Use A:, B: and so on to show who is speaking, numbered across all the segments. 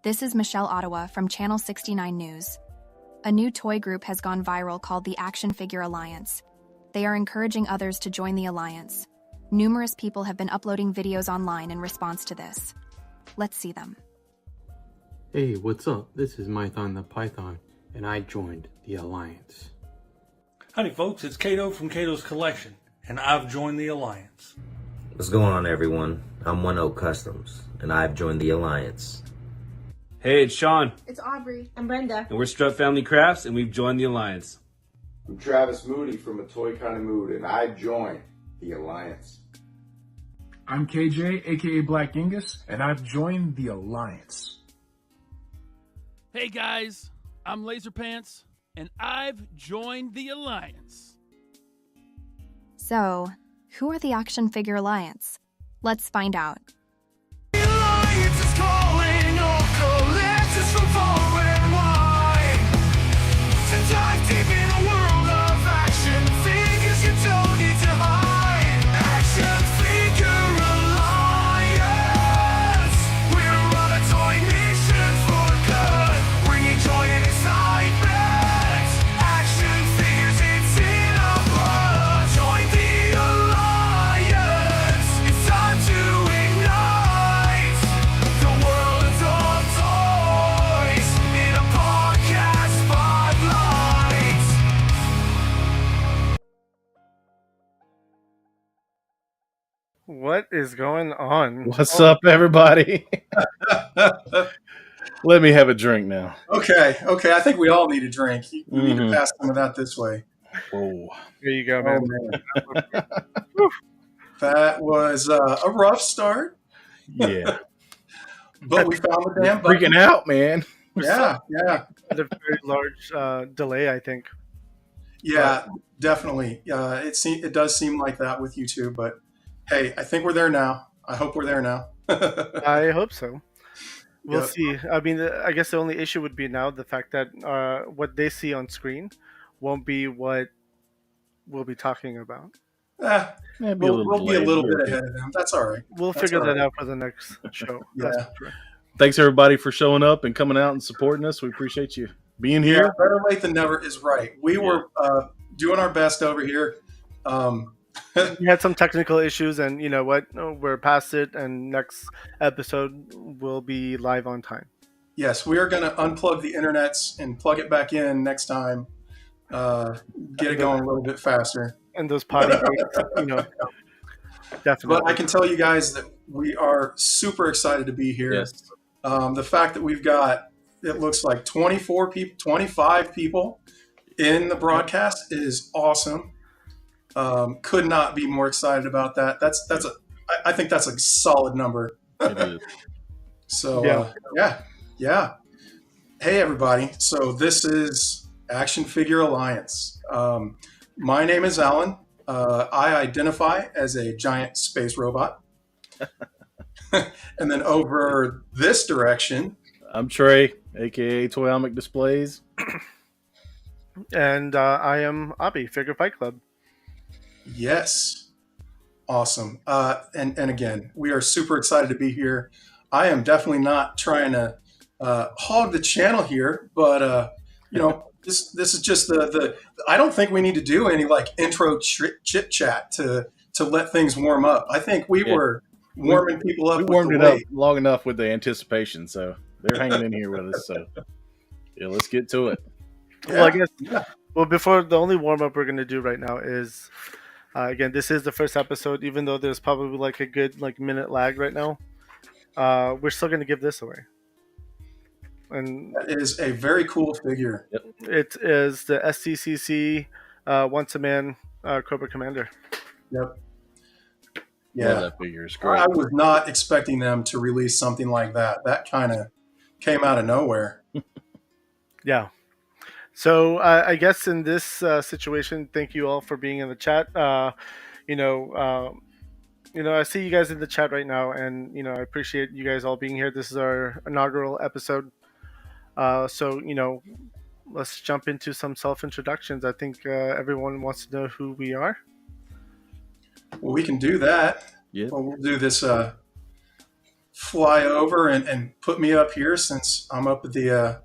A: This is Michelle Ottawa from Channel 69 News. A new toy group has gone viral called the Action Figure Alliance. They are encouraging others to join the alliance. Numerous people have been uploading videos online in response to this. Let's see them.
B: Hey, what's up? This is Mython the Python, and I joined the alliance.
C: Howdy folks, it's Cato from Cato's Collection, and I've joined the alliance.
D: What's going on, everyone? I'm One Oak Customs, and I've joined the alliance.
E: Hey, it's Sean.
F: It's Aubrey. I'm Brenda.
E: And we're Strut Family Crafts, and we've joined the alliance.
G: I'm Travis Moody from A Toy Kind of Mood, and I've joined the alliance.
H: I'm KJ, aka Black Genghis, and I've joined the alliance.
I: Hey guys, I'm Laserpants, and I've joined the alliance.
A: So, who are the Action Figure Alliance? Let's find out.
J: The alliance is calling all collectors from far and wide to dive deep in a world of action figures you don't need to hide. Action Figure Alliance, we're on a toy mission for good, bringing joy and excitement. Action figures, it's in our blood. Join the alliance. It's time to ignite the world of toys in a podcast spotlight.
K: What is going on?
L: What's up, everybody? Let me have a drink now.
M: Okay. I think we all need a drink. We need to pass some of that this way.
L: Whoa.
K: There you go, man.
M: That was a rough start,
L: Yeah.
M: but we found the damn button.
L: Freaking out, man.
M: Yeah.
K: Had a very large delay, I think.
M: Yeah, definitely. It does seem like that with YouTube, but hey, I think we're there now. I hope we're there now.
K: I hope so. We'll
M: Yep.
K: see. I mean, I guess the only issue would be now the fact that what they see on screen won't be what we'll be talking about.
L: Maybe
M: We'll be a little
L: delayed.
M: bit ahead of them. That's all right.
K: We'll
M: That's
K: figure
M: all
K: that
M: right.
K: out for the next show.
M: Yeah.
K: That's for sure.
L: Thanks, everybody, for showing up and coming out and supporting us. We appreciate you being
M: Yeah,
L: here.
M: better late than never is right. We were doing our best over here.
K: We had some technical issues, and you know what? We're past it, and next episode will be live on time.
M: Yes, we are going to unplug the internets and plug it back in next time. Get it going a little bit faster.
K: And those potty breaks, definitely.
M: But I can tell you guys that we are super excited to be here.
L: Yes.
M: The fact that we've got, it looks like 24 people, 25 people in the broadcast is awesome. Could not be more excited about that. I think that's a solid number.
L: It is.
M: So yeah. Hey everybody. So this is Action Figure Alliance. My name is Alan. I identify as a giant space robot. And then over this direction,
L: I'm Trey, a.k.a. Toyomic Displays.
K: And I am Abi, Figure Fight Club.
M: yes, awesome. And again, we are super excited to be here. I am definitely not trying to hog the channel here, but this is just the. I don't think we need to do any like intro chit chat to let things warm up. I think we were warming people up.
L: We
M: with
L: warmed
M: the
L: it up
M: weight.
L: long enough with the anticipation, so they're hanging in here with us. So, yeah, let's get to it.
K: Well, I guess. Well, before the only warm up we're going to do right now is, again, this is the first episode. Even though there's probably like a good minute lag right now, we're still going to give this away. And
M: That is a very cool figure.
K: it is the STCC Once a Man Cobra Commander.
M: Yep.
L: Yeah,
M: Yeah.
L: that figure is great.
M: I was not expecting them to release something like that. That kind of came out of nowhere.
K: Yeah. So I guess in this situation, thank you all for being in the chat. I see you guys in the chat right now, and I appreciate you guys all being here. This is our inaugural episode. So let's jump into some self-introductions. I think everyone wants to know who we are.
M: Well, we can do that.
L: Yeah.
M: Well, we'll do this fly over and put me up here since I'm up at the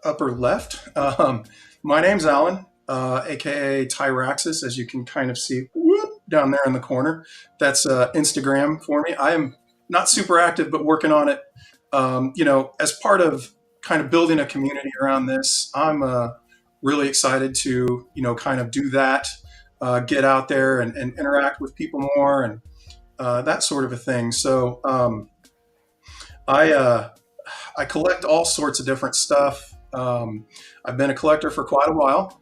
M: upper left. My name's Alan, aka Tyraxis, as you can kind of see down there in the corner. That's Instagram for me. I am not super active, but working on it. As part of kind of building a community around this, I'm really excited to, kind of do that, get out there and interact with people more and that sort of a thing. So I collect all sorts of different stuff. I've been a collector for quite a while.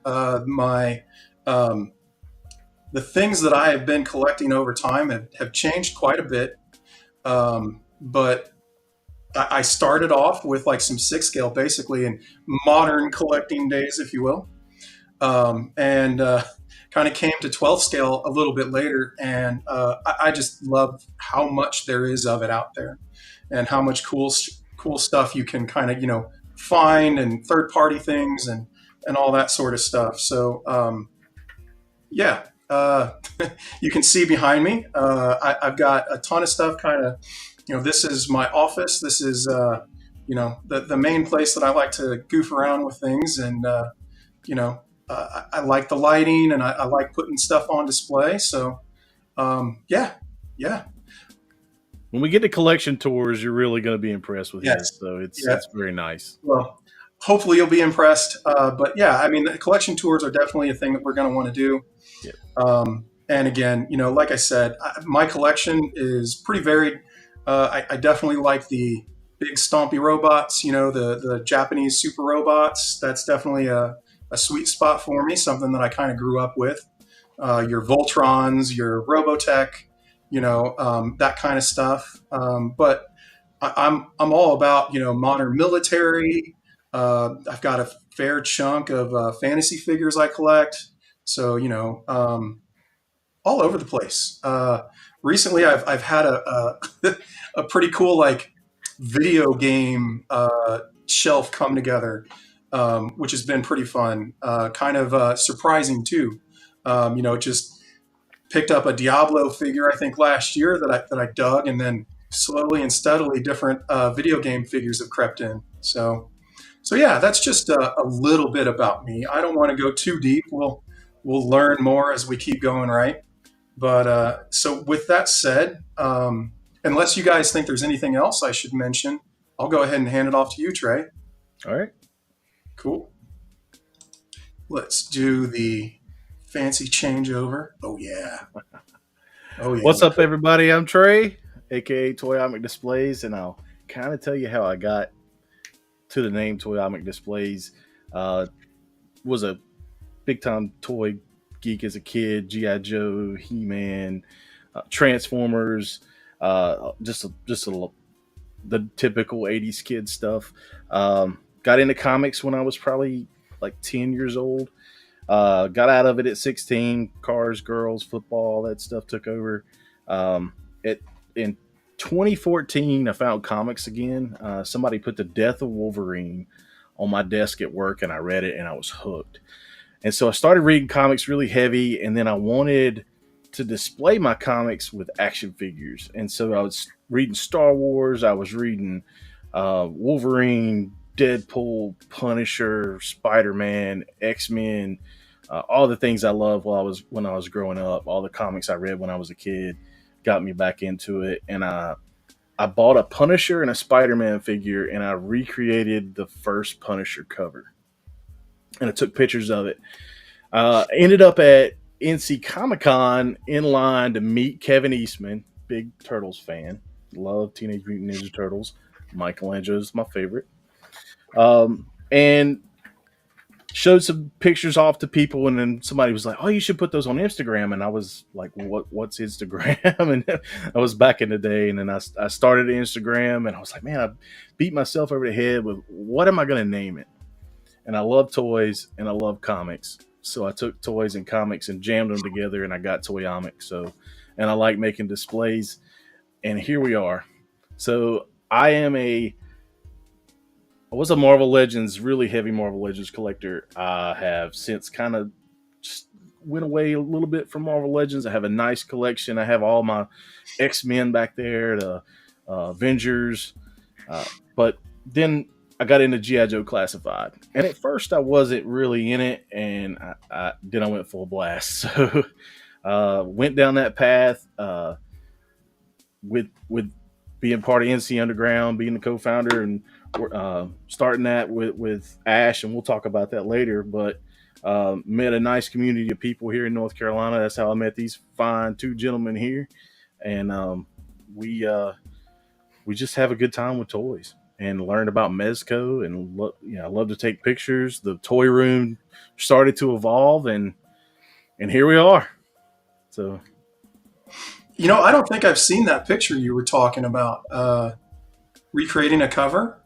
M: The things that I have been collecting over time have changed quite a bit. But I started off with like some 6 scale, basically in modern collecting days, if you will. And kind of came to 12 scale a little bit later. And I just love how much there is of it out there and how much cool stuff you can kind of, find, and third party things and all that sort of stuff. So, you can see behind me, I've got a ton of stuff kind of, this is my office. This is, the main place that I like to goof around with things. And, I like the lighting and I like putting stuff on display. So, yeah.
L: When we get to collection tours, you're really going to be impressed with
M: Yes.
L: this. So it's very nice.
M: Well, hopefully you'll be impressed. But yeah, I mean, the collection tours are definitely a thing that we're going to want to do.
L: Yep.
M: And again, like I said, my collection is pretty varied. I definitely like the big stompy robots, the Japanese super robots. That's definitely a sweet spot for me, something that I kind of grew up with. Your Voltrons, your Robotech, that kind of stuff. But I'm all about, modern military. I've got a fair chunk of fantasy figures I collect. So, all over the place. Recently, I've had a a pretty cool like video game shelf come together, which has been pretty fun. Kind of surprising too. Just picked up a Diablo figure I think last year that I dug, and then slowly and steadily different video game figures have crept in. So yeah, that's just a little bit about me. I don't want to go too deep. We'll learn more as we keep going, right? But so with that said, unless you guys think there's anything else I should mention, I'll go ahead and hand it off to you, Trey.
L: All right.
M: Cool. Let's do the fancy changeover. Oh yeah.
L: What's up, everybody? I'm Trey, aka Toyomic Displays, and I'll kind of tell you how I got to the name Toyomic Displays. Was a big time toy geek as a kid. G.I. Joe, He-Man, Transformers, just the typical 80s kid stuff. Got into comics when I was probably like 10 years old. Got out of it at 16. Cars, girls, football, all that stuff took over. In 2014, I found comics again. Somebody put The Death of Wolverine on my desk at work, and I read it, and I was hooked. And so I started reading comics really heavy, and then I wanted to display my comics with action figures. And so I was reading Star Wars, I was reading Wolverine, Deadpool, Punisher, Spider-Man, X-Men, all the things I loved when I was growing up. All the comics I read when I was a kid got me back into it. And I bought a Punisher and a Spider-Man figure, and I recreated the first Punisher cover. And I took pictures of it. Ended up at NC Comic-Con in line to meet Kevin Eastman, big Turtles fan. Love Teenage Mutant Ninja Turtles. Michelangelo's my favorite. And showed some pictures off to people, and then somebody was like, "Oh, you should put those on Instagram." And I was like, "What's Instagram?" And I was back in the day, and then I started Instagram, and I was like, "Man, I beat myself over the head with what am I going to name it?" And I love toys and I love comics, so I took toys and comics and jammed them together, and I got Toyomic. So, and I like making displays, and here we are. So I was a Marvel Legends, really heavy Marvel Legends collector. I have since kind of just went away a little bit from Marvel Legends. I have a nice collection. I have all my X-Men back there, the Avengers, but then I got into GI Joe Classified, and at first I wasn't really in it, and then I went full blast. So went down that path with being part of NC Underground, being the co-founder, and starting that with Ash, and we'll talk about that later. But met a nice community of people here in North Carolina. That's how I met these fine two gentlemen here, and we just have a good time with toys and learn about Mezco, and I love to take pictures. The toy room started to evolve, and here we are. So,
M: I don't think I've seen that picture you were talking about. Recreating a cover.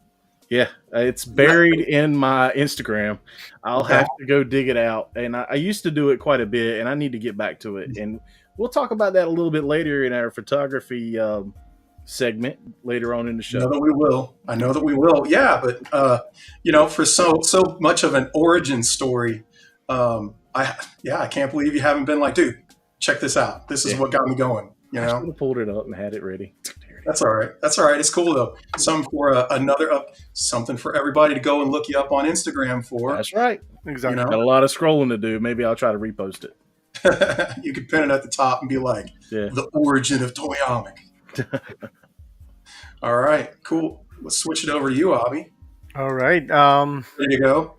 L: Yeah, it's buried in my Instagram. I'll have to go dig it out. And I used to do it quite a bit, and I need to get back to it. And we'll talk about that a little bit later in our photography segment later on in the show.
M: I know that we will. Yeah, but for so much of an origin story, I can't believe you haven't been like, dude, check this out. This is what got me going.
L: I should have pulled it up and had it ready.
M: That's all right. It's cool though. Something for everybody to go and look you up on Instagram for.
L: That's right. Exactly. Got a lot of scrolling to do. Maybe I'll try to repost it.
M: You could pin it at the top and be like, the origin of Toyomic. All right, cool. Let's switch it over to you, Abby.
K: All right.
M: Ready to go?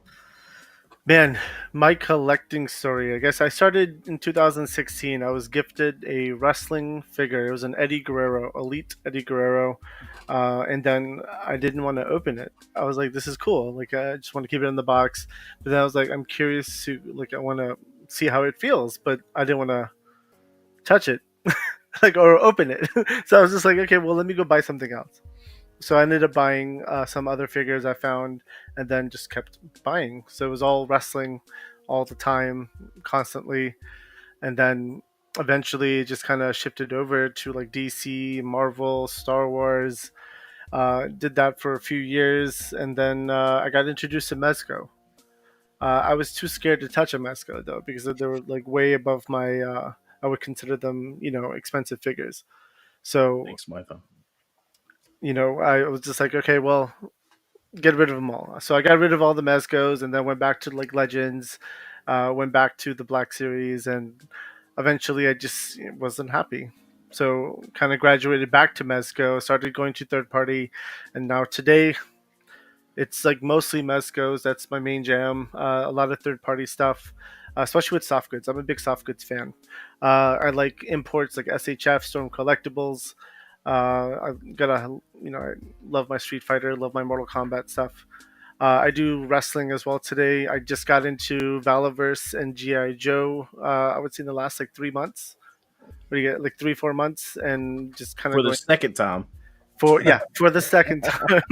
K: Man, my collecting story. I guess I started in 2016. I was gifted a wrestling figure. It was an Eddie Guerrero, Elite Eddie Guerrero. And then I didn't want to open it. I was like, this is cool. Like, I just want to keep it in the box. But then I was like, I'm curious to, I want to see how it feels. But I didn't want to touch it, or open it. So I was just like, okay, well, let me go buy something else. So I ended up buying some other figures I found, and then just kept buying. So it was all wrestling all the time, constantly. And then eventually it just kind of shifted over to like DC, Marvel, Star Wars. Did that for a few years, and then I got introduced to Mezco. I was too scared to touch a Mezco, though, because they were like way above my, I would consider them, expensive figures. So
L: thanks, Micah.
K: I was just like, okay, well, get rid of them all. So I got rid of all the Mezcos, and then went back to like Legends, went back to the Black Series, and eventually I just wasn't happy. So kind of graduated back to Mezco, started going to third party, and now today it's like mostly Mezcos. That's my main jam. A lot of third party stuff, especially with soft goods. I'm a big soft goods fan. I like imports like SHF, Storm Collectibles. I love my Street Fighter, love my Mortal Kombat stuff. I do wrestling as well today. I just got into Valaverse and GI Joe. I would say in the last like 3 months. What do you get, like 3-4 months, and just kind of
L: for the second time.
K: For the second time.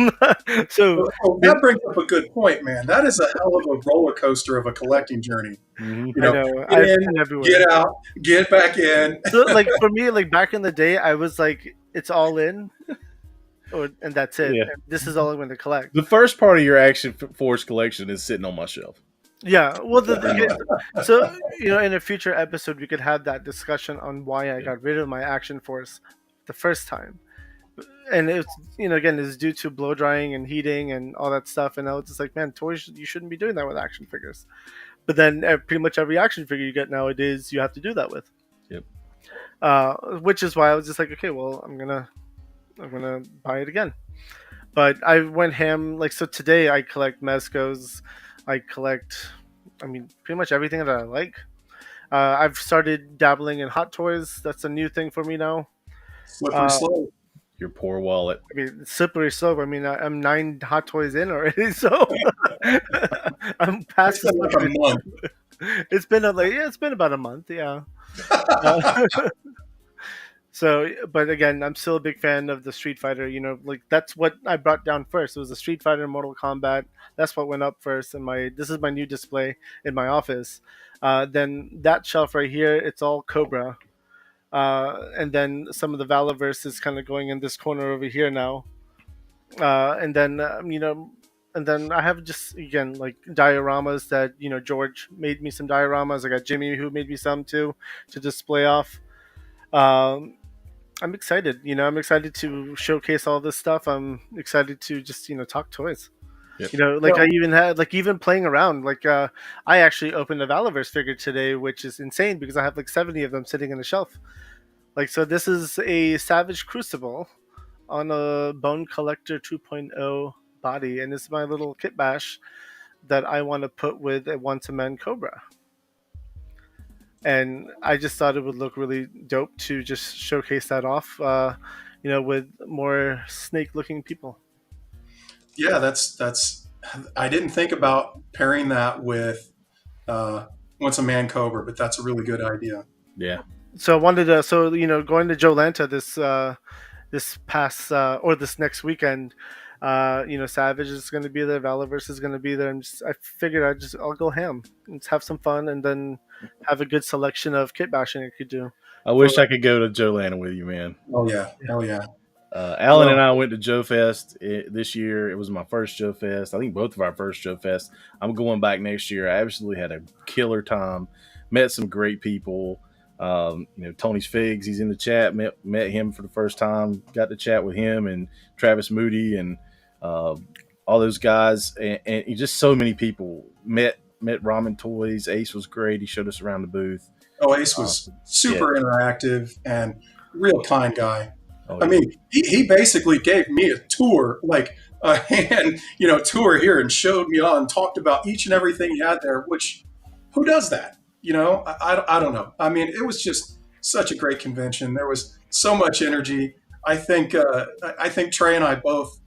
K: So
M: that brings up a good point, man. That is a hell of a roller coaster of a collecting journey.
K: Mm-hmm.
M: Get in, get out, get back in.
K: So like for me, like back in the day, I was like, it's all in, and that's it.
L: Yeah.
K: This is all I'm going to collect.
L: The first part of your Action Force collection is sitting on my shelf.
K: Yeah, well, so in a future episode, we could have that discussion on why I got rid of my Action Force the first time. And it's again, it's due to blow drying and heating and all that stuff. And I was just like, man, toys, you shouldn't be doing that with action figures. But then pretty much every action figure you get nowadays, you have to do that with.
L: Yep.
K: Which is why I was just like, okay, well, I'm gonna buy it again. But I went ham. Like, so today I collect Mezcos. I collect, pretty much everything that I like. I've started dabbling in Hot Toys. That's a new thing for me now.
M: Slippery slope.
L: Your poor wallet.
K: It's slippery slope. I'm 9 Hot Toys in already, so I'm past the slippery slope. It's been about a month, yeah. So, but again, I'm still a big fan of the Street Fighter. Like that's what I brought down first. It was the Street Fighter and Mortal Kombat. That's what went up first. And this is my new display in my office. Then that shelf right here, it's all Cobra. And then some of the Valaverse is kind of going in this corner over here now. And then I have just, again, like dioramas that, George made me some dioramas. I got Jimmy who made me some too to display off. I'm excited. I'm excited to showcase all this stuff. I'm excited to just talk toys.
L: Yep.
K: Like I even had even playing around. Like I actually opened a Valaverse figure today, which is insane because I have like 70 of them sitting on the shelf. Like so, this is a Savage Crucible on a Bone Collector 2.0 body, and this is my little kit bash that I want to put with a one-to-man Cobra. And I just thought it would look really dope to just showcase that off, with more snake-looking people.
M: Yeah, that's. I didn't think about pairing that with Once a Man Cobra, but that's a really good idea.
L: Yeah.
K: So I wanted to, going to Joe Lanta this past or this next weekend. Savage is going to be there. Valaverse is going to be there. I figured I'll go ham. Let's have some fun and then have a good selection of kit bashing I could do.
L: I wish I could go to Joe Lanta with you, man.
M: Oh yeah, hell yeah.
L: Alan and I went to Joe Fest this year. It was my first Joe Fest. I think both of our first Joe Fest. I'm going back next year. I absolutely had a killer time. Met some great people. Tony's Figs, he's in the chat. Met him for the first time. Got to chat with him and Travis Moody and all those guys. And just so many people. Met Ramen Toys. Ace was great. He showed us around the booth.
M: Oh, Ace was super interactive and real kind guy.
L: Oh,
M: I mean, he basically gave me a tour, like a hand, tour here, and showed me on, talked about each and everything he had there. Which, who does that? I don't know. I mean, it was just such a great convention. There was so much energy. I think Trey and I both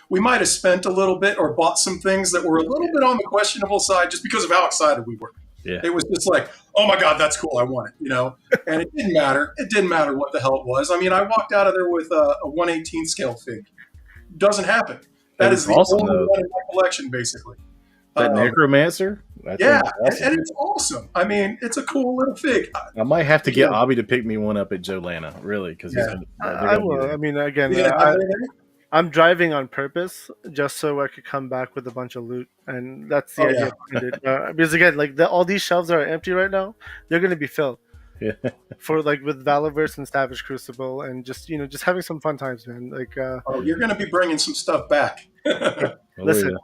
M: we might have spent a little bit or bought some things that were a little bit on the questionable side just because of how excited we were.
L: Yeah.
M: It was just like, oh my God, that's cool. I want it, and it didn't matter. It didn't matter what the hell it was. I mean, I walked out of there with a 1/18 scale fig. Doesn't happen. That is the
L: awesome,
M: only
L: though.
M: one in my collection, basically.
L: That Necromancer?
M: Yeah, and it's awesome. I mean, it's a cool little fig.
L: I might have to get Obby to pick me one up at Joe Lanta, really, because
K: I will. I mean, again, I'm driving on purpose just so I could come back with a bunch of loot, and that's the idea behind it. Because again, all these shelves that are empty right now, they're going to be filled.
L: Yeah.
K: For with Valaverse and Savage Crucible, and just having some fun times, man.
M: You're going to be bringing some stuff back.
K: Listen,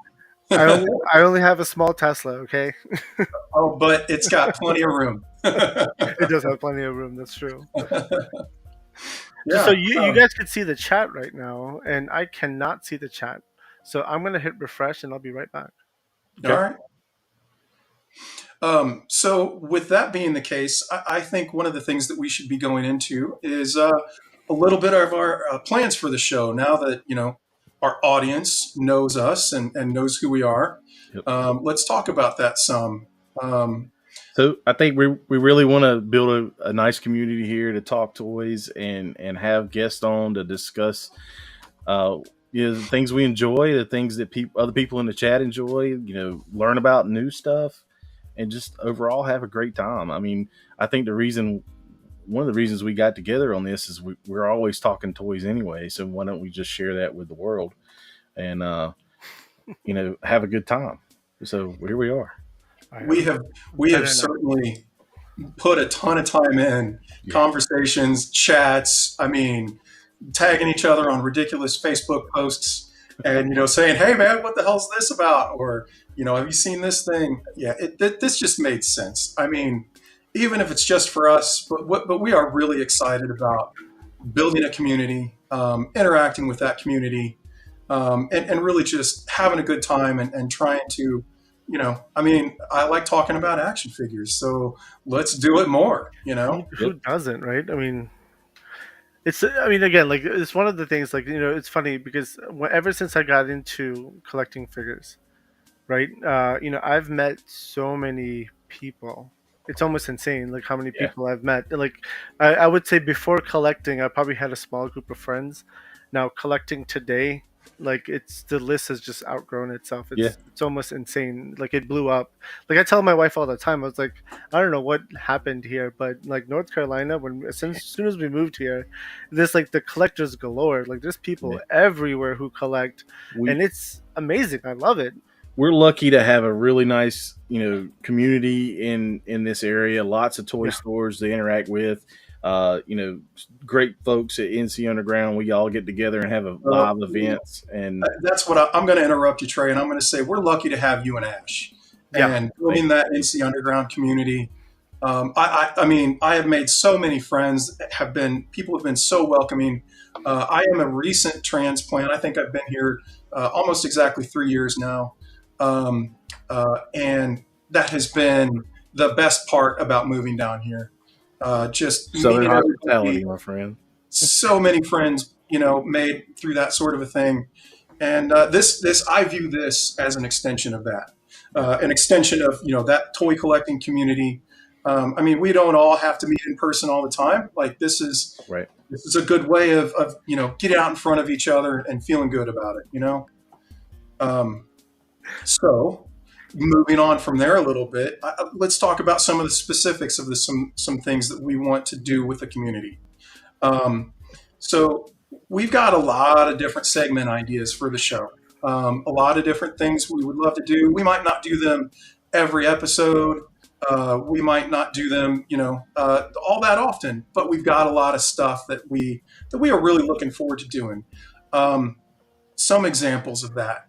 K: I only have a small Tesla, okay?
M: Oh, but it's got plenty of room.
K: It does have plenty of room. That's true.
M: Yeah.
K: So you guys could see the chat right now, and I cannot see the chat. So I'm going to hit refresh, and I'll be right back.
M: Okay. All right. So with that being the case, I think one of the things that we should be going into is a little bit of our plans for the show. Now that our audience knows us and knows who we are, let's talk about that some.
L: So I think we really want to build a nice community here to talk toys and have guests on to discuss the things we enjoy, the things that other people in the chat enjoy, learn about new stuff, and just overall have a great time. I mean, I think one of the reasons we got together on this is we're always talking toys anyway. So why don't we just share that with the world and have a good time? So here we are.
M: We have certainly put a ton of time in conversations, chats. I mean, tagging each other on ridiculous Facebook posts and, saying, hey man, what the hell's this about? Or, have you seen this thing? Yeah. This just made sense. I mean, even if it's just for us, but we are really excited about building a community, interacting with that community, and really just having a good time and trying to, I like talking about action figures, so let's do it more,
K: Who doesn't, right? I mean, again, it's one of the things, it's funny because ever since I got into collecting figures, right, I've met so many people. It's almost insane, how many people I've met. I would say before collecting, I probably had a small group of friends. Now collecting today, the list has just outgrown itself. It's almost insane. It blew up. I tell my wife all the time, I was like, I don't know what happened here, but North Carolina, as soon as we moved here, there's the collectors galore. There's people everywhere who collect, and it's amazing. I love it.
L: We're lucky to have a really nice, community in this area. Lots of toy stores to interact with. Great folks at NC Underground. We all get together and have a live events. And
M: that's what I'm going to interrupt you, Trey, and I'm going to say we're lucky to have you and Ash.
L: Yeah.
M: And building that NC Underground community. I mean, I have made so many friends. People have been so welcoming. I am a recent transplant. I think I've been here almost exactly 3 years now, and that has been the best part about moving down here. Just
L: Southern
M: meeting
L: hospitality, my friend.
M: So many friends, made through that sort of a thing, and this I view this as an extension of that, an extension of that toy collecting community. I mean, we don't all have to meet in person all the time. Like this is
L: right.
M: This is a good way of getting out in front of each other and feeling good about it. So moving on from there a little bit, let's talk about some of the specifics of some things that we want to do with the community. So we've got a lot of different segment ideas for the show. A lot of different things we would love to do. We might not do them every episode. We might not do them, all that often, but we've got a lot of stuff that we are really looking forward to doing. Some examples of that.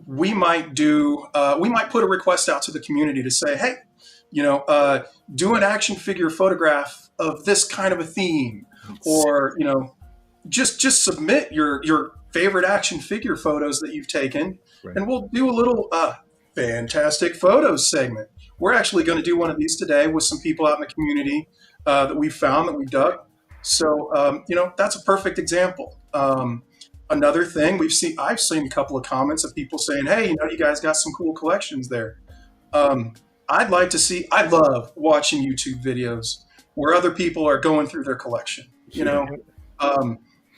M: We might put a request out to the community to say, hey, do an action figure photograph of this kind of a theme, or, just submit your favorite action figure photos that you've taken, right. And we'll do a little fantastic photos segment. We're actually going to do one of these today with some people out in the community that we found, that we dug. So, that's a perfect example. Another thing I've seen a couple of comments of people saying, hey, you guys got some cool collections there. I love watching YouTube videos where other people are going through their collection,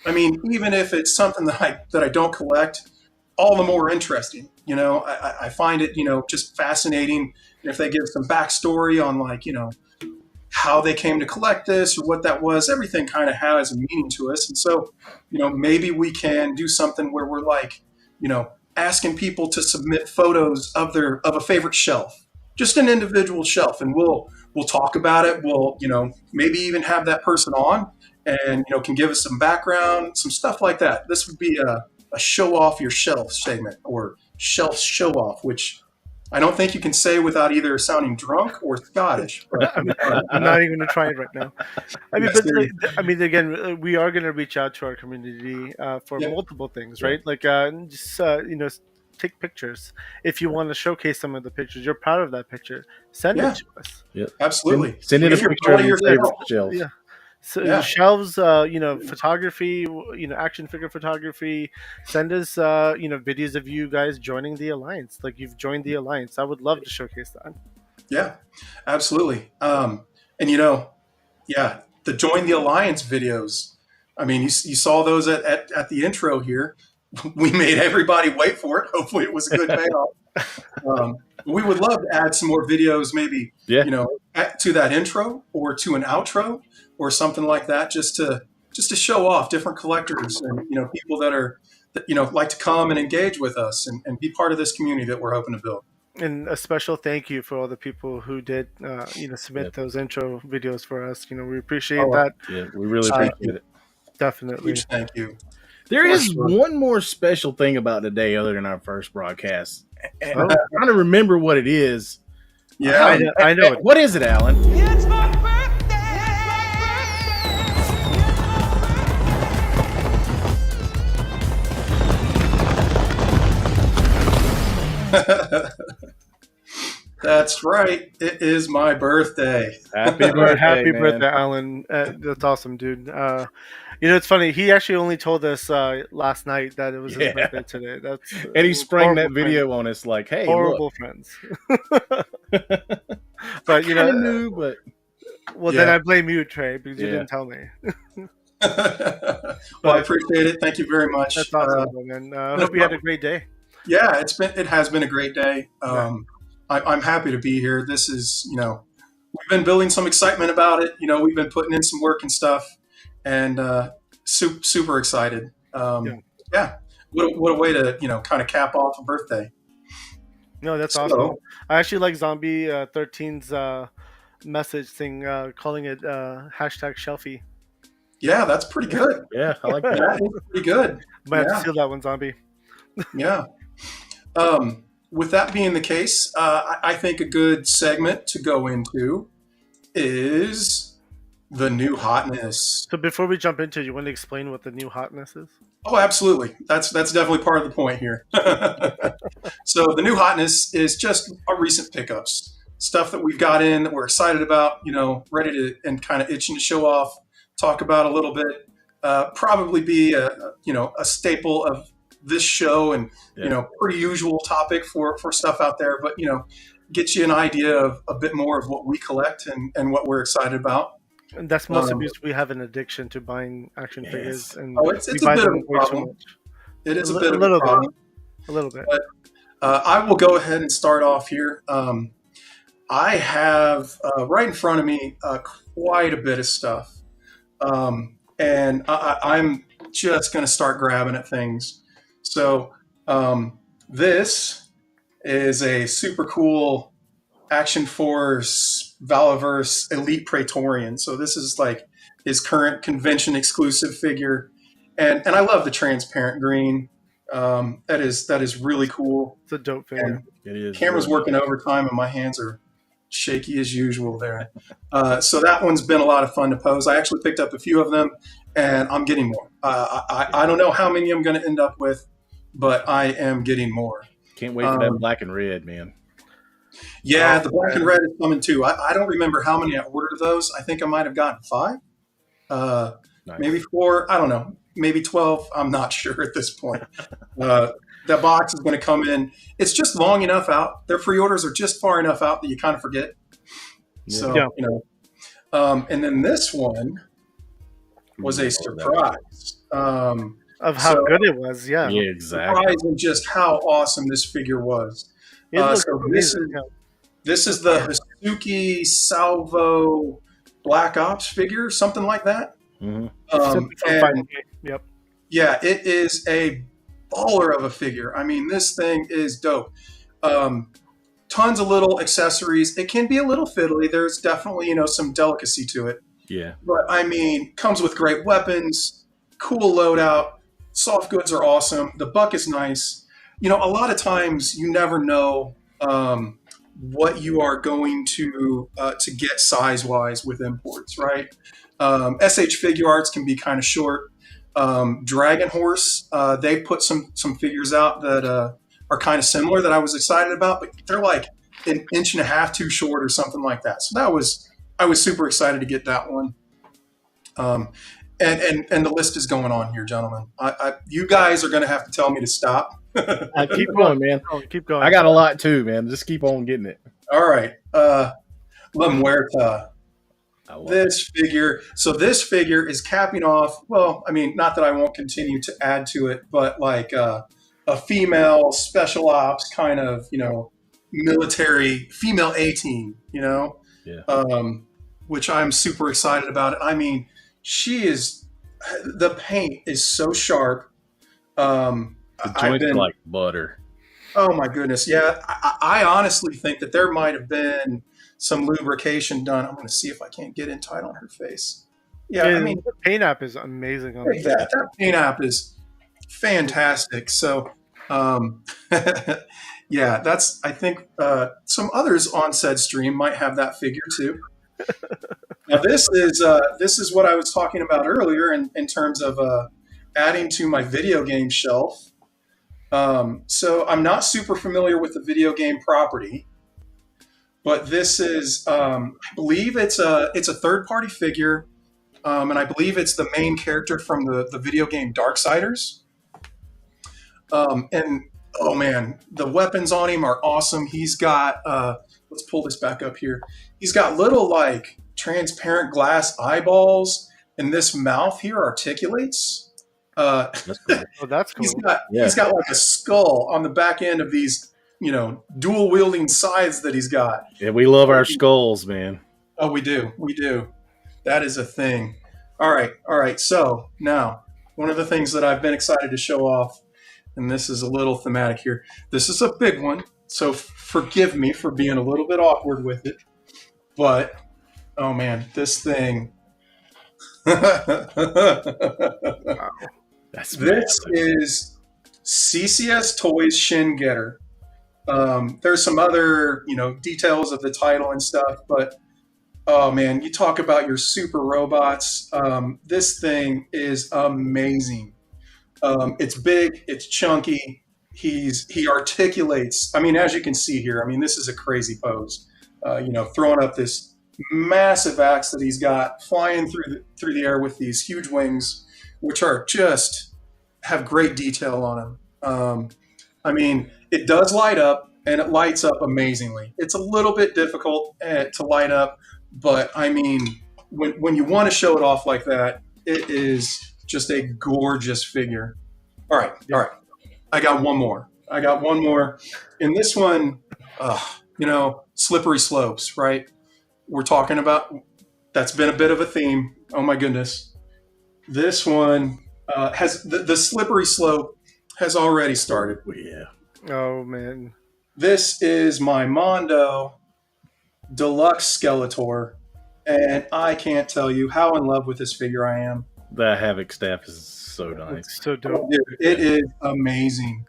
M: I mean, even if it's something that I don't collect, all the more interesting. I find it, just fascinating if they give some backstory on how they came to collect this or what that was. Everything kind of has a meaning to us. And so, maybe we can do something where we're asking people to submit photos of a favorite shelf, just an individual shelf. And we'll talk about it. We'll, maybe even have that person on and, can give us some background, some stuff like that. This would be a show off your shelf segment, or shelf show off, which I don't think you can say without either sounding drunk or Scottish. But,
K: I'm not even going to try it right now. Again, we are going to reach out to our community for multiple things, right? Like, just take pictures. If you want to showcase some of the pictures, you're proud of that picture, send it to us.
L: Yeah,
M: absolutely.
L: Send in a picture of your favorite shelf.
K: Yeah. So shelves, photography, action figure photography. Send us, videos of you guys joining the Alliance. Like you've joined the Alliance. I would love to showcase that.
M: Yeah, absolutely. And the Join the Alliance videos. I mean, you saw those at the intro here. We made everybody wait for it. Hopefully it was a good payoff. We would love to add some more videos, maybe, to that intro or to an outro or something like that, just to show off different collectors and, people that like to come and engage with us and be part of this community that we're hoping to build.
K: And a special thank you for all the people who did, submit those intro videos for us. We appreciate that.
L: Yeah, we really appreciate it.
K: Definitely.
M: Huge thank you.
L: There is one more special thing about today other than our first broadcast. And I'm trying to remember what it is.
M: Yeah,
K: I know it.
L: What is it, Alan?
J: It's my birthday.
M: That's right. It is my birthday.
L: Happy birthday,
K: Happy
L: man.
K: birthday, Alan. That's awesome, dude. It's funny. He actually only told us last night that it was his birthday today. That's
L: and he sprang that video on us like, "Hey,
K: horrible
L: look."
K: friends." But
L: knew, but
K: then I blame you, Trey, because you didn't tell me.
M: Well, I appreciate it. Thank you very much.
K: That's awesome, man. I hope you had a great day.
M: Yeah, it has been a great day. I'm happy to be here. This is, we've been building some excitement about it. We've been putting in some work and stuff, and super excited. What a way to kind of cap off a birthday.
K: No, that's awesome. I actually like Zombie 13's message thing, calling it hashtag Shelfie.
M: Yeah, that's pretty good.
L: Yeah, I like that.
M: That is pretty good.
K: Might have
M: Yeah.
K: to steal that one, Zombie.
M: Yeah. With that being the case, I think a good segment to go into is the new hotness.
K: So before we jump into it, you want to explain what the new hotness is?
M: Oh, absolutely. That's definitely part of the point here. So the new hotness is just our recent pickups, stuff that we've got in that we're excited about, ready to and kind of itching to show off, talk about a little bit. Probably be a staple of this show and pretty usual topic for stuff out there, but get you an idea of a bit more of what we collect and what we're excited about.
K: And that's mostly because we have an addiction to buying action figures. And
M: it's a bit of a problem. It is a bit of a problem.
K: A little bit.
M: But, I will go ahead and start off here. I have right in front of me quite a bit of stuff. And I'm just going to start grabbing at things. So this is a super cool Action Force Valaverse Elite Praetorian. So this is like his current convention exclusive figure. And I love the transparent green. That is really cool.
K: It's a dope figure.
L: It is.
M: Camera's working overtime and my hands are shaky as usual there. So that one's been a lot of fun to pose. I actually picked up a few of them and I'm getting more. I don't know how many I'm going to end up with, but I am getting more.
L: Can't wait for that black and red, man.
M: Yeah, the black and red is coming too. I don't remember how many I ordered of those. I think I might have gotten 5,
L: Nice.
M: maybe 4. I don't know, maybe 12. I'm not sure at this point. That box is going to come in. It's just long enough out. Their pre-orders are just far enough out that you kind of forget. So, and then this one was a surprise.
K: Of how good it was, yeah.
L: Yeah, exactly.
M: Surprising just how awesome this figure was. So this is the Hasuki Salvo Black Ops figure, something like that.
L: Mm-hmm.
K: Yep.
M: Yeah, it is a baller of a figure. I mean, this thing is dope. Tons of little accessories. It can be a little fiddly. There's definitely, some delicacy to it.
L: Yeah.
M: But I mean, comes with great weapons, cool loadout. Soft goods are awesome. The buck is nice. A lot of times you never know what you are going to get size-wise with imports, right? SH Figure Arts can be kind of short. Dragon Horse, they put some figures out that are kind of similar that I was excited about, but they're like an inch and a half too short or something like that. So I was super excited to get that one. And the list is going on here, gentlemen. You guys are going to have to tell me to stop.
L: Keep going, man.
K: Keep going.
L: I got a lot too, man. Just keep on getting it.
M: All right. La Muerta. This figure. So this figure is capping off, well, I mean, not that I won't continue to add to it, but like a female special ops kind of, military female A-team,
L: Yeah.
M: Which I'm super excited about. I mean, the paint is so sharp.
L: The joints are like butter.
M: Oh my goodness. Yeah. I honestly think that there might have been some lubrication done. I'm going to see if I can't get in tight on her face. Yeah. I mean,
K: the paint app is amazing. On
M: that paint app is fantastic. So, yeah, I think some others on said stream might have that figure too. Now this is what I was talking about earlier in terms of adding to my video game shelf. So I'm not super familiar with the video game property, but this is I believe it's a third-party figure, and I believe it's the main character from the video game Darksiders. And oh man, the weapons on him are awesome. He's got let's pull this back up here. He's got little like transparent glass eyeballs, and this mouth here articulates.
K: That's cool.
M: He's got like a skull on the back end of these, dual wielding scythes that he's got.
L: Yeah, we love our skulls, man.
M: Oh, we do. That is a thing. All right. So now, one of the things that I've been excited to show off, and this is a little thematic here. This is a big one, so forgive me for being a little bit awkward with it, but Oh man, this thing.
L: That's
M: This
L: massive.
M: is CCS Toys Shin Getter. There's some other, details of the title and stuff, but oh man, you talk about your super robots. This thing is amazing. It's big, it's chunky. He articulates. I mean, as you can see here, I mean, this is a crazy pose. Throwing up this massive axe that he's got, flying through the air with these huge wings, which are just have great detail on them. I mean, it does light up, and it lights up amazingly. It's a little bit difficult to light up, but I mean, when you want to show it off like that, it is just a gorgeous figure. All right. I got one more. And this one, slippery slopes, right? We're talking about, that's been a bit of a theme. Oh my goodness. This one has, the slippery slope has already started.
L: Yeah.
K: Oh man.
M: This is my Mondo Deluxe Skeletor, and I can't tell you how in love with this figure I am.
L: The Havoc staff is so nice.
K: It's so dope.
M: Dude, it is amazing.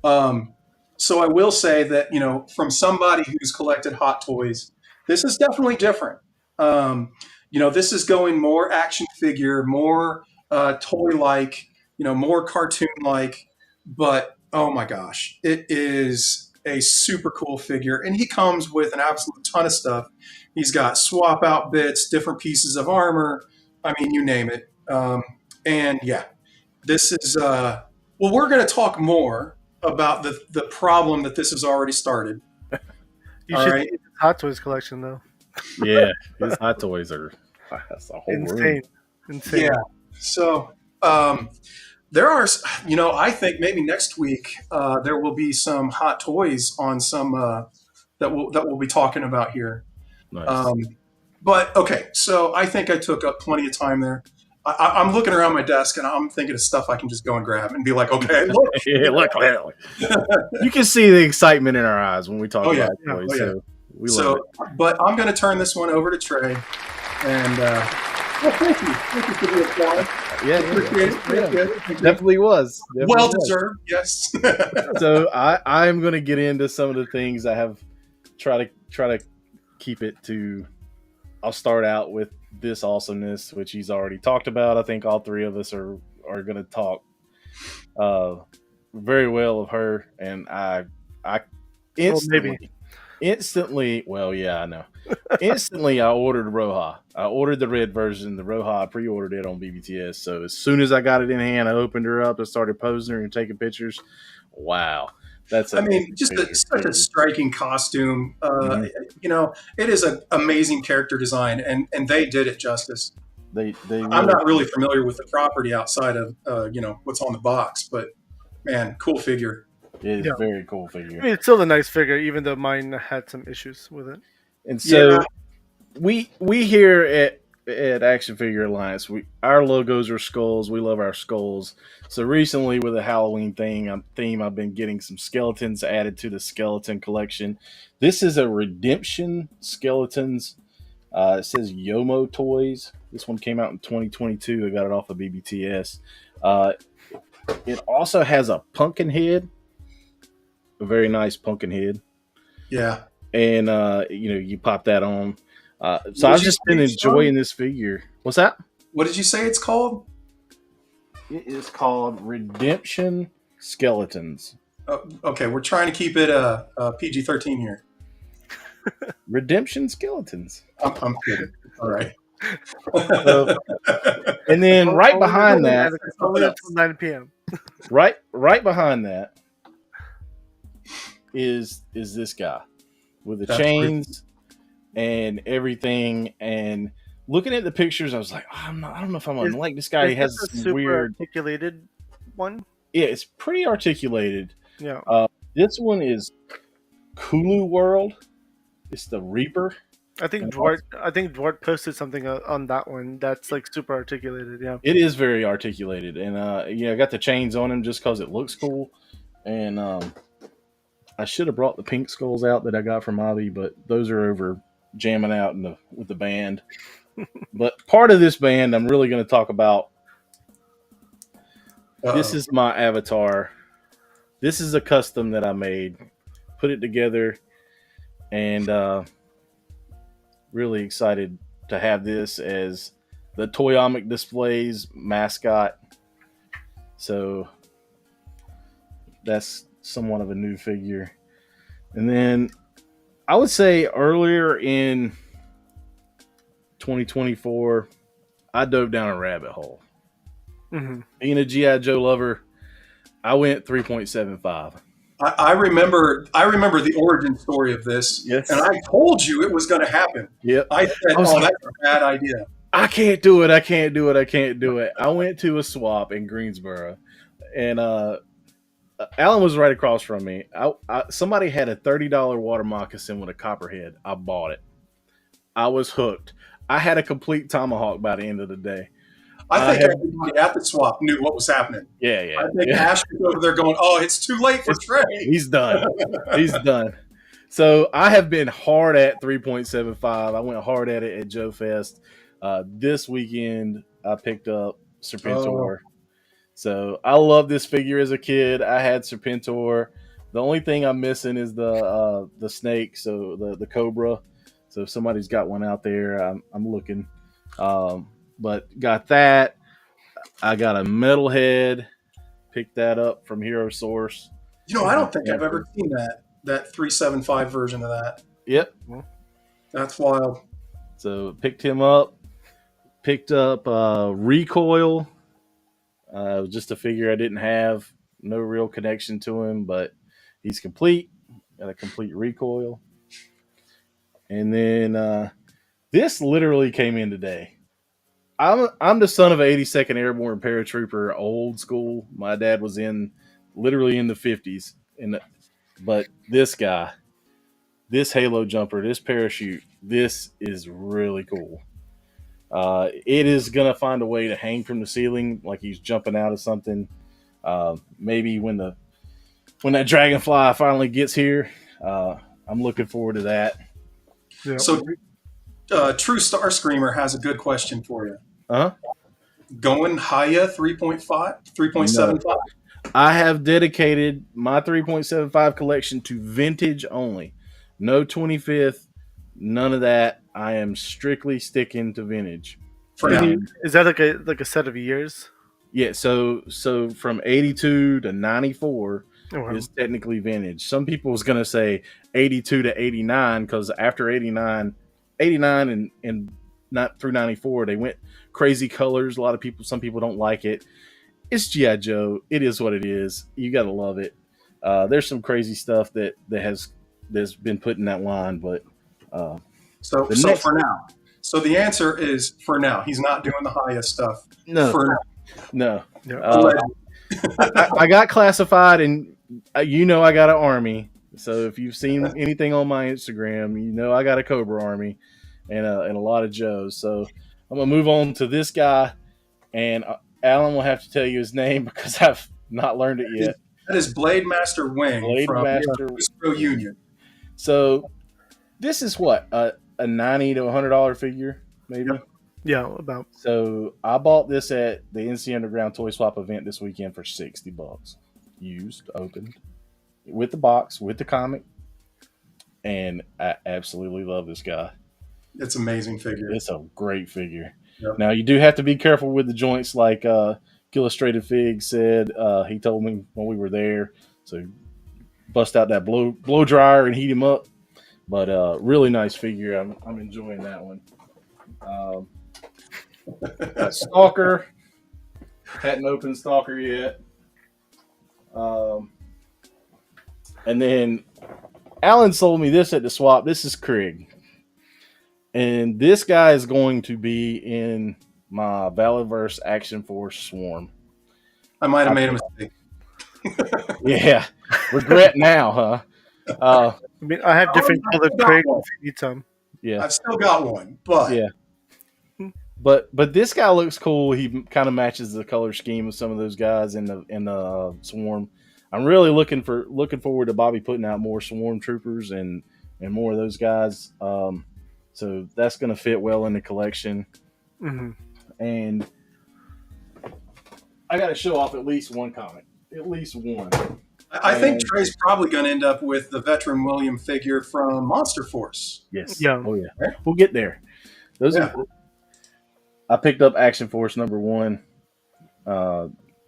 M: So I will say that, from somebody who's collected Hot Toys, this is definitely different. This is going more action figure, more toy-like, more cartoon-like, but oh my gosh, it is a super cool figure. And he comes with an absolute ton of stuff. He's got swap out bits, different pieces of armor. I mean, you name it. And yeah, this is, we're going to talk more about the problem that this has already started.
K: You should see his Hot Toys collection, though.
L: Yeah, his Hot Toys are that's a whole
K: insane.
L: room.
M: Yeah. So there are, I think maybe next week there will be some Hot Toys on some that we'll be talking about here.
L: Nice.
M: But okay, so I think I took up plenty of time there. I'm looking around my desk and I'm thinking of stuff I can just go and grab and be like, okay, look.
L: Yeah, look. You can see the excitement in our eyes when we talk about toys. So we love it.
M: But I'm going to turn this one over to Trey. And thank you. Thank you for the applause.
L: Yeah. Definitely was.
M: Well deserved, yes.
L: So I'm going to get into some of the things I have. Try to keep it to. I'll start out with this awesomeness, which he's already talked about. I think all three of us are going to talk very well of her, and I instantly. Well, yeah, I know. Instantly, I ordered Roja. I ordered the red version. The Roja, I pre-ordered it on BBTS. So as soon as I got it in hand, I opened her up and started posing her and taking pictures. Wow. Just
M: such a striking costume. It is an amazing character design, and they did it justice.
L: They
M: I'm not really familiar with the property outside of what's on the box, but man, cool figure.
L: It is a very cool figure.
K: I mean, it's still a nice figure, even though mine had some issues with it.
L: And so we here at Action Figure Alliance, our logos are skulls. We love our skulls. So recently, with the Halloween theme, I've been getting some skeletons added to the skeleton collection. This is a Redemption Skeletons. It says Yomo Toys. This one came out in 2022. I got it off of BBTS. It also has a pumpkin head, a very nice pumpkin head.
M: Yeah,
L: and you pop that on. So I've just been enjoying this figure. What's that?
M: What did you say it's called?
L: It is called Redemption Skeletons.
M: Okay, we're trying to keep it PG-13 here.
L: Redemption Skeletons.
M: I'm kidding. All right.
L: And then right behind that,
K: only until 9 p.m.
L: right behind that is this guy with the chains and everything. And looking at the pictures, I was like, I don't know if I'm gonna like this guy. He has
K: a
L: some
K: super
L: weird
K: articulated one.
L: Yeah, it's pretty articulated.
K: Yeah.
L: This one is Kulu World. It's the Reaper.
K: I think Dwart posted something on that one that's like super articulated. Yeah,
L: it is very articulated, and I got the chains on him just because it looks cool. And I should have brought the pink skulls out that I got from Avi, but those are over jamming out with the band. But part of this band, I'm really going to talk about. This is my avatar. This is a custom that I made, put it together, and really excited to have this as the Toyomic Displays mascot. So that's somewhat of a new figure. And then I would say earlier in 2024, I dove down a rabbit hole.
K: Mm-hmm.
L: Being a G.I. Joe lover, I went 3.75.
M: I remember the origin story of this,
L: Yes.
M: and I told you it was going to happen.
L: Yep.
M: I said, that's a bad idea.
L: I can't do it. I can't do it. I went to a swap in Greensboro, and Alan was right across from me. Somebody had a $30 water moccasin with a copperhead. I bought it. I was hooked. I had a complete tomahawk by the end of the day.
M: I think everybody at the swap knew what was happening.
L: Yeah.
M: I think Ash was over there going, "Oh, it's too late for Trey.
L: He's done. He's done." So I have been hard at 3.75. I went hard at it at Joe Fest. This weekend, I picked up Serpentor. So I love this figure as a kid. I had Serpentor. The only thing I'm missing is the snake, so the cobra. So if somebody's got one out there, I'm looking. But got that. I got a metalhead. Picked that up from Hero Source.
M: I don't think I've ever seen that 375 version of that.
L: Yep.
M: That's wild.
L: So picked him up. Picked up Recoil. Just a figure I didn't have. No real connection to him, but he's complete. Got a complete Recoil. And then this literally came in today. I'm the son of an 82nd Airborne paratrooper, old school. My dad was literally in the 50s. But this guy, this halo jumper, this parachute, this is really cool. It is going to find a way to hang from the ceiling like he's jumping out of something. Maybe when that dragonfly finally gets here, I'm looking forward to that.
K: Yeah.
M: So, True Star Screamer has a good question for you. Going Haya 3.5, 3.75?
L: No. I have dedicated my 3.75 collection to vintage only. No 25th, none of that. I am strictly sticking to vintage.
M: For now.
K: Is that like a set of years?
L: Yeah, so from 82 to 94
K: wow.
L: is technically vintage. Some people was going to say 82 to 89 because after 89 and not through 94, they went crazy colors. Some people don't like it. It's G.I. Joe. It is what it is. You got to love it. There's some crazy stuff that's been put in that line, but
M: so for now. So the answer is for now. He's not doing the Haya stuff.
L: No.
M: For now.
L: No.
K: Yeah.
L: I got classified, and I got an army. So if you've seen anything on my Instagram, I got a Cobra army and a lot of Joes. So I'm gonna move on to this guy, and Alan will have to tell you his name because I've not learned it yet.
M: That is Blade Master Wing from Bistro Union.
L: So this is what a $90 to $100 figure, maybe.
M: Yep.
K: Yeah, about.
L: So I bought this at the NC Underground Toy Swap event this weekend for $60, used, opened, with the box, with the comic, and I absolutely love this guy.
M: It's an amazing figure.
L: It's a great figure.
M: Yep.
L: Now you do have to be careful with the joints, like Illustrated Fig said. He told me when we were there, so bust out that blow dryer and heat him up. But really nice figure. I'm enjoying that one. Got Stalker. Hadn't opened Stalker yet. And then Alan sold me this at the swap. This is Krieg. And this guy is going to be in my Valorverse Action Force Swarm.
M: I might have made a mistake.
L: Yeah. Regret now, huh?
K: I mean, I have different colored Krieg if you need some.
L: Yeah.
M: I've still got one, but
L: yeah. But this guy looks cool. He kind of matches the color scheme of some of those guys in the Swarm. I'm really looking forward to Bobby putting out more Swarm troopers and more of those guys. So that's going to fit well in the collection.
K: Mm-hmm.
L: And I got to show off at least one comic. At least one.
M: I think Trey's probably going to end up with the veteran William figure from Monster Force.
L: Yes.
K: Yeah.
L: Oh, yeah. We'll get there. I picked up Action Force #1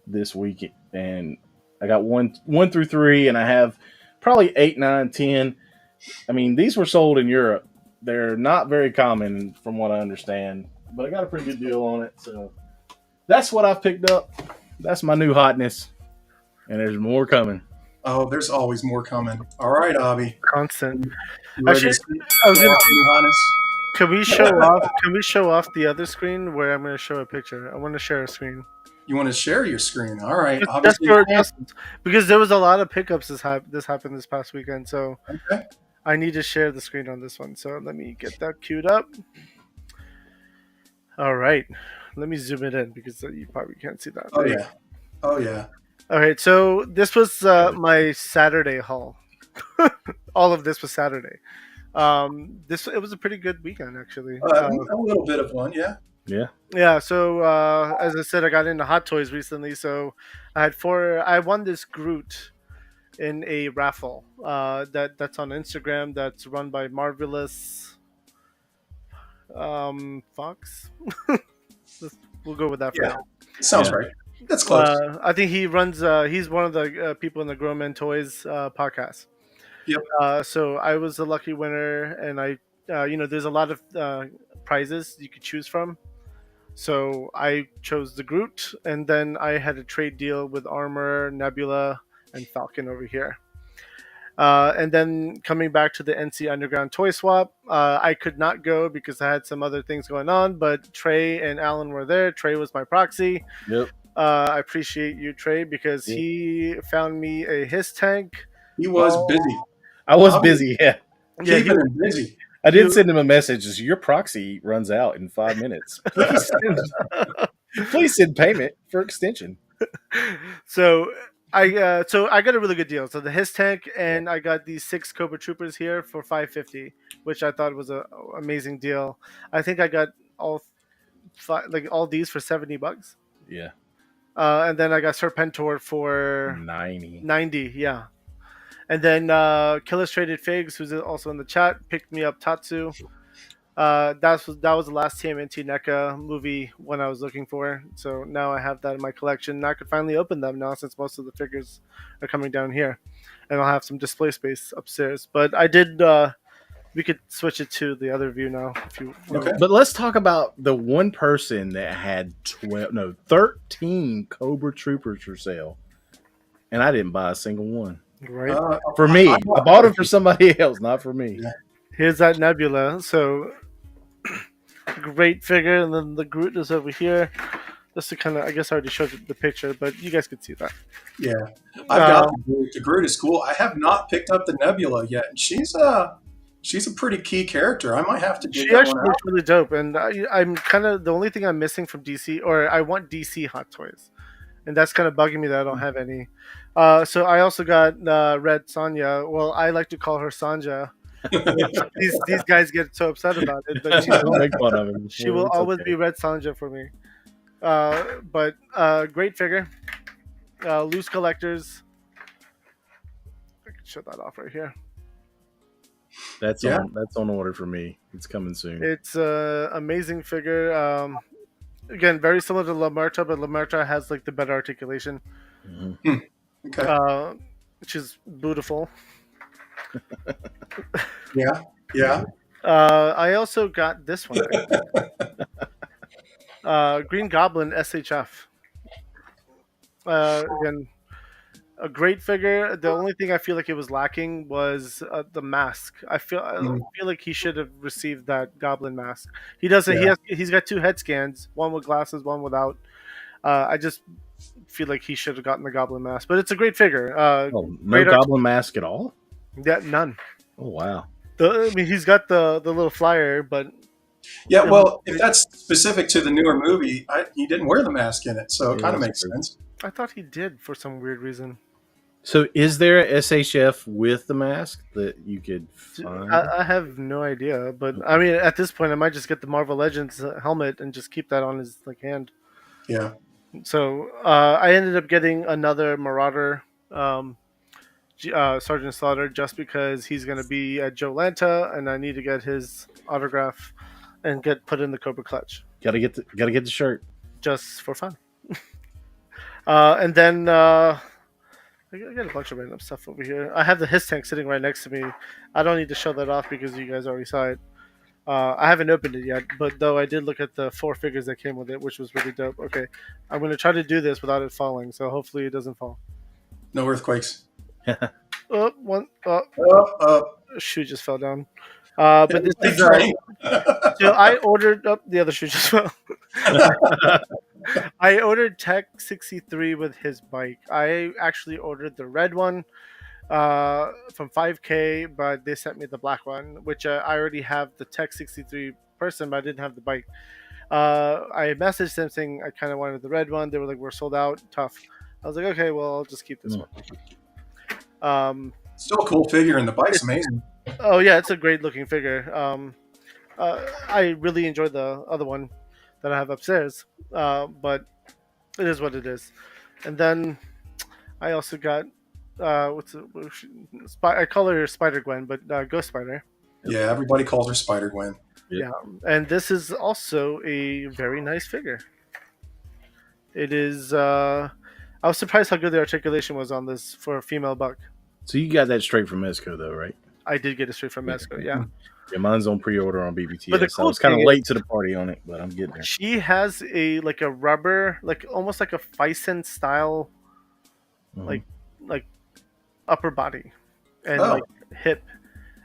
L: this week, and I got one through 3, and I have probably 8, 9, 10. I mean, these were sold in Europe. They're not very common from what I understand, but I got a pretty good deal on it. So that's what I've picked up. That's my new hotness, and there's more coming.
M: Oh, there's always more coming. All right, Abby.
K: Constant.
M: You ready
K: Actually,
M: to see
K: I was gonna.
M: new hotness?
K: Can we show off? Can we show off the other screen where I'm going to show a picture? I want to share a screen.
M: You want to share your screen? All right.
K: Because there was a lot of pickups this happened this past weekend, so
M: Okay.
K: I need to share the screen on this one. So let me get that queued up. All right, let me zoom it in because you probably can't see that.
M: Oh yeah. Oh yeah.
K: All right, so this was my Saturday haul. All of this was Saturday. It was a pretty good weekend actually.
M: A little bit of one, yeah.
K: Yeah. So as I said, I got into Hot Toys recently. So I won this Groot in a raffle. That's on Instagram. That's run by Marvelous Fox. We'll go with that for now.
M: Sounds right. That's close.
K: I think he runs. He's one of the people in the Grown Men Toys podcast.
M: Yep.
K: So I was a lucky winner, and I, there's a lot of prizes you could choose from. So I chose the Groot, and then I had a trade deal with Armor, Nebula, and Falcon over here. And then coming back to the NC Underground Toy Swap, I could not go because I had some other things going on, but Trey and Alan were there. Trey was my proxy.
L: Yep.
K: I appreciate you, Trey, because he found me a Hiss tank.
M: He was busy.
L: I was busy, yeah.
M: Keeping him busy.
L: I did send him a message. Your proxy runs out in 5 minutes. Please send payment for extension.
K: So I got a really good deal. So the Hiss tank, and I got these 6 Cobra Troopers here for $550, which I thought was an amazing deal. I think I got all these for $70.
L: Yeah.
K: And then I got Serpentor for 90. Yeah. And then Illustrated Figs, who's also in the chat, picked me up Tatsu. That was the last TMNT NECA movie one I was looking for. So now I have that in my collection. And I could finally open them now since most of the figures are coming down here. And I'll have some display space upstairs. But I did... we could switch it to the other view now. If you
L: okay. But let's talk about the one person that had 13 Cobra Troopers for sale. And I didn't buy a single one.
K: Right.
L: For me. I bought them for somebody else, not for me.
M: Yeah.
K: Here's that Nebula. So, great figure. And then the Groot is over here. Just to kind of, I guess I already showed the picture, but you guys could see that.
M: Yeah. I've got the Groot. The Groot is cool. I have not picked up the Nebula yet. And she's a pretty key character. I might have to dig that one out.
K: Looks really dope. And I'm kind of, the only thing I'm missing from DC, or I want DC Hot Toys. And that's kind of bugging me that I don't have any. So I also got Red Sonja. Well, I like to call her Sanja. these guys get so upset about it, but she will always be Red Sonja for me. But great figure. Loose collectors. I can show that off right here.
L: That's on order for me. It's coming soon.
K: It's an amazing figure. Again, very similar to Lamerta, but Lamerta has like the better articulation.
L: Mm-hmm.
M: Okay.
K: Which is beautiful.
M: Yeah.
K: I also got this one. Green Goblin SHF. Again, a great figure. The only thing I feel like it was lacking was the mask. I feel like he should have received that Goblin mask. He doesn't. Yeah. He's got 2 head scans, one with glasses, one without. I just feel like he should have gotten the Goblin mask. But it's a great figure.
L: No Goblin mask at all?
K: Yeah, none.
L: Oh wow.
K: He's got the little flyer, but
M: yeah. Well, if that's specific to the newer movie, he didn't wear the mask in it, so it kind of makes sense.
K: I thought he did for some weird reason.
L: So, is there a SHF with the mask that you could find?
K: I have no idea, but I mean, at this point, I might just get the Marvel Legends helmet and just keep that on his hand.
M: Yeah.
K: So I ended up getting another Marauder Sergeant Slaughter just because he's going to be at Joe Lanta, and I need to get his autograph and get put in the Cobra Clutch.
L: Gotta get the shirt
K: just for fun. And then I got a bunch of random stuff over here. I have the His tank sitting right next to me. I don't need to show that off because you guys already saw it. I haven't opened it yet, but though I did look at the 4 figures that came with it, which was really dope. Okay, I'm going to try to do this without it falling, so hopefully it doesn't fall.
M: No earthquakes.
K: Shoe just fell down. But this is so I ordered up the other shoe just fell. I ordered Tech 63 with his bike. I actually ordered the red one from 5K, but they sent me the black one, which I already have the Tech 63 person, but I didn't have the bike. I messaged them saying I kind of wanted the red one. They were like, "We're sold out, tough." I was like, "Okay, well, I'll just keep this one."
M: Still a cool figure, and the bike's amazing.
K: Oh yeah, it's a great looking figure. I really enjoyed the other one that I have upstairs, but it is what it is. And then I also got I call her Spider Gwen, but Ghost Spider.
M: Yeah, everybody calls her Spider Gwen.
K: Yeah, and this is also a very nice figure. It is. I was surprised how good the articulation was on this for a female buck.
L: So you got that straight from Mezco, though, right?
K: I did get it straight from Mezco, yeah.
L: Yeah, mine's on pre-order on BBTS.
K: But the cool
L: I was kind of
K: thing
L: late to the party on it, but I'm getting there.
K: She has a rubber, almost like a Fison style, like upper body and hip.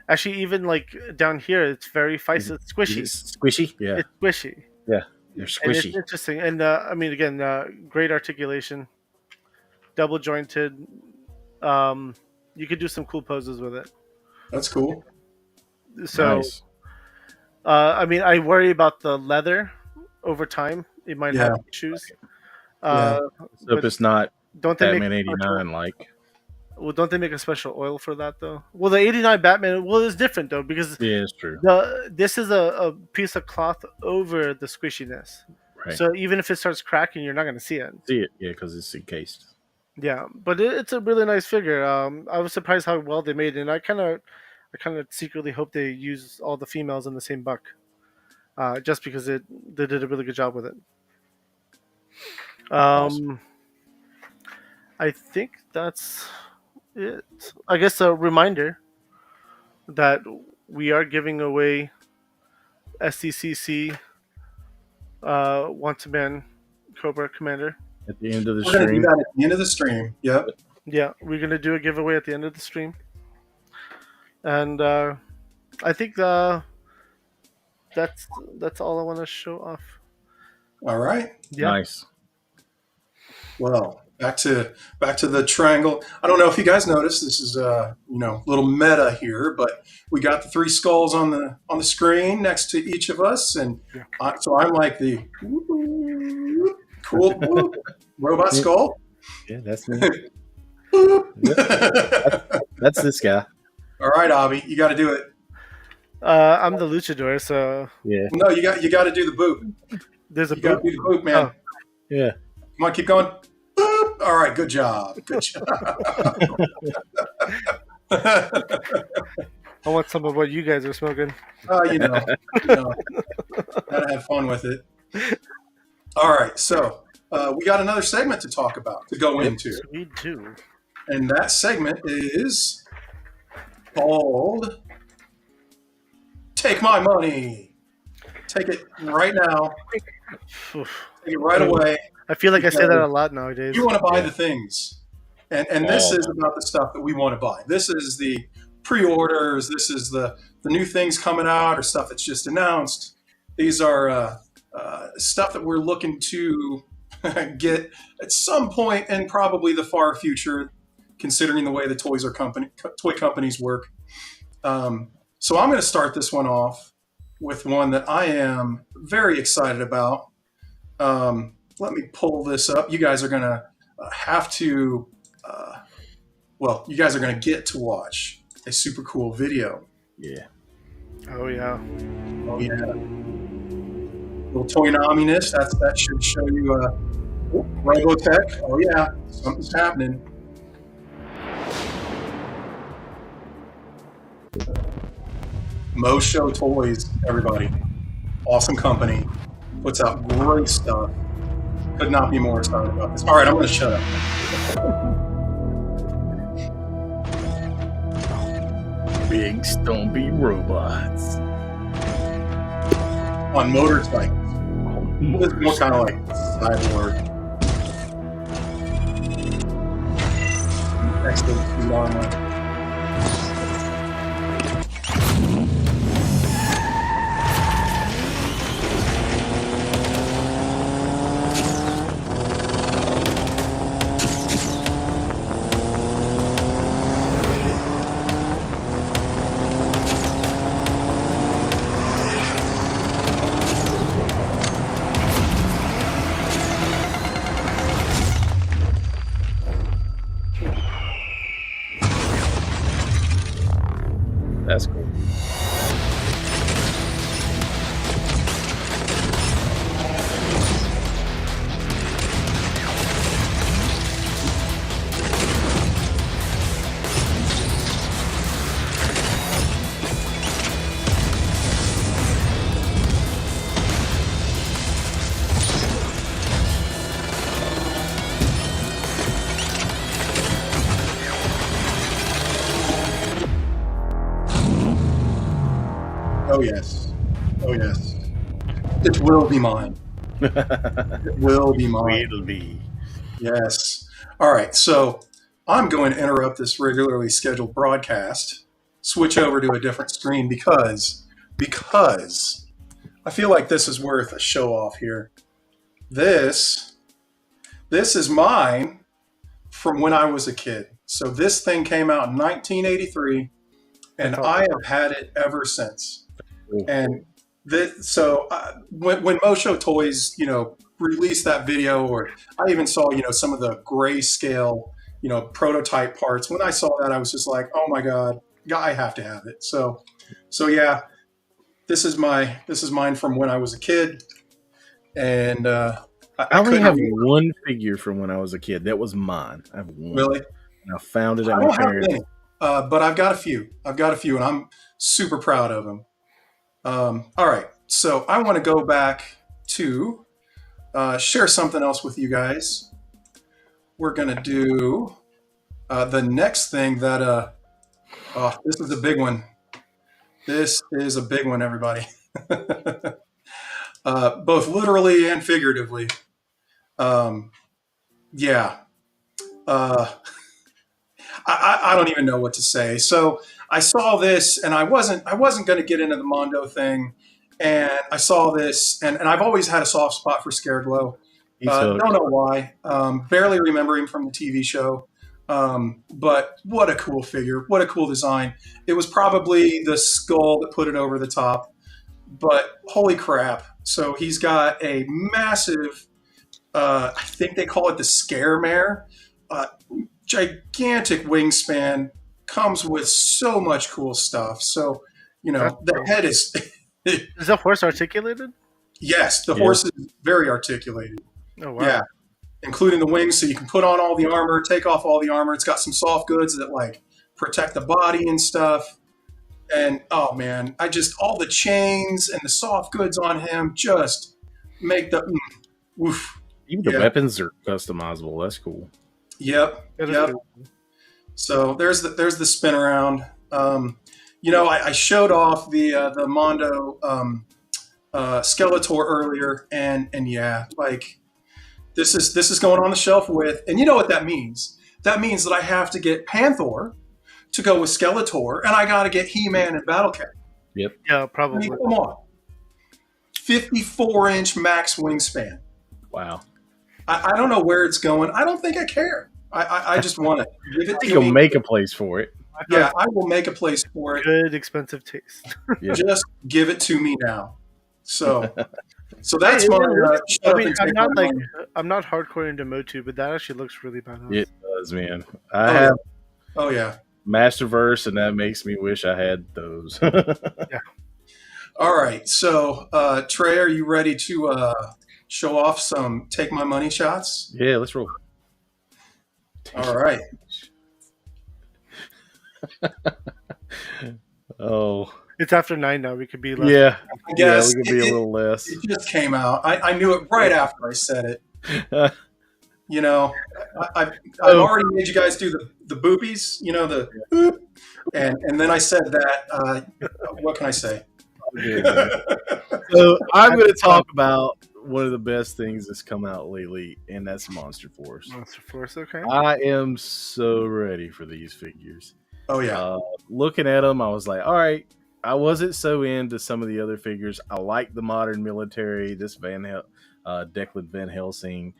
K: Actually, even down here, it's very Fison squishy.
L: Squishy, yeah.
K: It's squishy.
L: Yeah, they're squishy.
K: And it's interesting, and I mean, again, great articulation, double jointed. You could do some cool poses with it.
M: That's cool.
K: So, nice. I mean, I worry about the leather over time. It might have issues.
L: So if it's not Batman 89 like.
K: Well, don't they make a special oil for that though? Well, the 89 Batman, it's different though because
L: it's true.
K: This is a piece of cloth over the squishiness. Right. So even if it starts cracking, you're not going to see it.
L: Yeah, because it's encased.
K: Yeah, but it's a really nice figure. I was surprised how well they made it, and I kind of secretly hope they use all the females in the same buck, just because they did a really good job with it. Awesome. I think that's it. I guess a reminder that we are giving away SCCC once-a-man Cobra Commander.
L: At the end of the
M: stream.
L: We're
M: going to do that at the end of the stream. Yep.
K: Yeah, we're going to do a giveaway at the end of the stream. And I think that's all I want to show off.
M: All right.
K: Yeah.
L: Nice.
M: Well, back to the triangle. I don't know if you guys noticed, this is little meta here, but we got the 3 skulls on the screen next to each of us, and so I'm like the cool robot skull.
L: Yeah, that's me. That's this guy.
M: All right, Avi, you got to do it.
K: I'm the luchador, so
L: yeah.
M: No, you got to do the boop.
K: There's a
M: you got to do the boop, man.
K: Oh.
L: Yeah.
M: Come on, keep going. Boop. All right, good job. Good job.
K: I want some of what you guys are smoking.
M: You know, gotta have fun with it. All right, so we got another segment to talk about, to go into.
K: We do.
M: And that segment is called Take My Money. Take it right now. Take it right away.
K: I feel like I say that a lot nowadays.
M: You want to buy the things. And this is about the stuff that we want to buy. This is the pre-orders. This is the new things coming out or stuff that's just announced. These are stuff that we're looking to get at some point in probably the far future, considering the way the toy companies work. So I'm going to start this one off with one that I am very excited about. Let me pull this up. You guys are going to have to well, you guys are going to get to watch a super cool video.
L: Yeah.
K: Oh yeah.
M: Oh yeah. Little Toynami-ness. That should show you Robotech. Oh yeah, something's happening. Mosho Toys, everybody. Awesome company. Puts out great stuff. Could not be more excited about this. All right, I'm going to shut up.
L: Big stumpy robots
M: On motorcycles. This is more kind of like cyborg. Excellent armor.
L: That's cool.
M: Oh yes. Oh yes. It will be mine. It will be mine.
L: It'll be.
M: Yes. All right. So I'm going to interrupt this regularly scheduled broadcast, switch over to a different screen because I feel like this is worth a show off here. This is mine from when I was a kid. So this thing came out in 1983, and I have had it ever since. And when Mosho Toys, released that video, or I even saw, some of the grayscale, prototype parts. When I saw that, I was just like, oh my God, I have to have it. So yeah, this is mine from when I was a kid. And
L: I only have one figure from when I was a kid. That was mine. I have one.
M: Really?
L: And I found it at my parents'.
M: Many, but I've got a few, and I'm super proud of them. All right, so I want to go back to share something else with you guys. We're going to do the next thing that, this is a big one. This is a big one, everybody. Both literally and figuratively. Yeah. I don't even know what to say. So I saw this, and I wasn't going to get into the Mondo thing, and I saw this, and I've always had a soft spot for Scareglow. Don't know why. Barely remember him from the TV show. But what a cool figure. What a cool design. It was probably the skull that put it over the top. But holy crap. So he's got a massive, I think they call it the Scare Mare. Gigantic wingspan, comes with so much cool stuff. So, the head is...
K: Is the horse articulated?
M: Yes, the horse is very articulated.
K: Oh, wow.
M: Yeah, including the wings, so you can put on all the armor, take off all the armor. It's got some soft goods that, protect the body and stuff. And, oh, man, all the chains and the soft goods on him just make the... Oof.
L: Even the weapons are customizable. That's cool.
M: Yep. So there's the spin around. I showed off the Mondo Skeletor earlier, and yeah, this is going on the shelf with, and you know what that means? That means that I have to get Panther to go with Skeletor, and I got to get He-Man and Battle Cat.
L: Yep.
K: Yeah, probably.
M: I mean, come on. 54-inch max wingspan.
L: Wow.
M: I don't know where it's going. I don't think I care. I just want it. Give it to me.
L: You'll make a place for it.
M: Yeah, I will make a place for it.
K: Good, expensive taste.
L: Yeah.
M: Just give it to me now. So that's my.
K: I'm not hardcore into Motu, but that actually looks really badass.
L: It does, man. I
M: Oh yeah.
L: Masterverse, and that makes me wish I had those.
K: Yeah.
M: All right. So, Trey, are you ready to show off some take my money shots?
L: Yeah, let's roll.
M: All right.
L: Oh,
K: It's after 9 now. We could be less.
L: yeah.
M: I guess
L: we could be a little less.
M: It just came out. I knew it right after I said it. You know, I've already made you guys do the boobies, you know, the boop. And then I said that, what can I say?
L: So I'm going to talk about one of the best things that's come out lately, and that's Monster Force.
K: Monster Force, okay.
L: I am so ready for these figures.
M: Oh, yeah.
L: Looking at them, I was like, all right. I wasn't so into some of the other figures. I like the modern military, this Declan Van Helsing.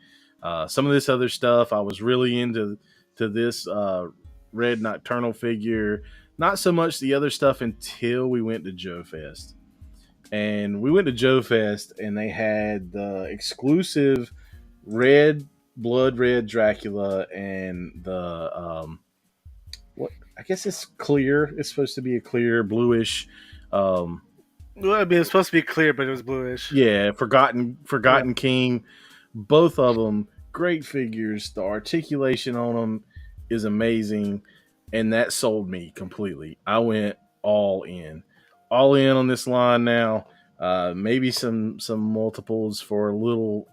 L: Some of this other stuff, I was really into this Red Nocturnal figure. Not so much the other stuff until we went to Joe Fest. And we went to Joe Fest, and they had the exclusive blood red Dracula and the what I guess it's clear. It's supposed to be a clear bluish.
K: Well, I mean, it's supposed to be clear, but it was bluish.
L: Yeah, Forgotten King. Both of them great figures. The articulation on them is amazing, and that sold me completely. I went all in on this line now. Maybe some multiples for a little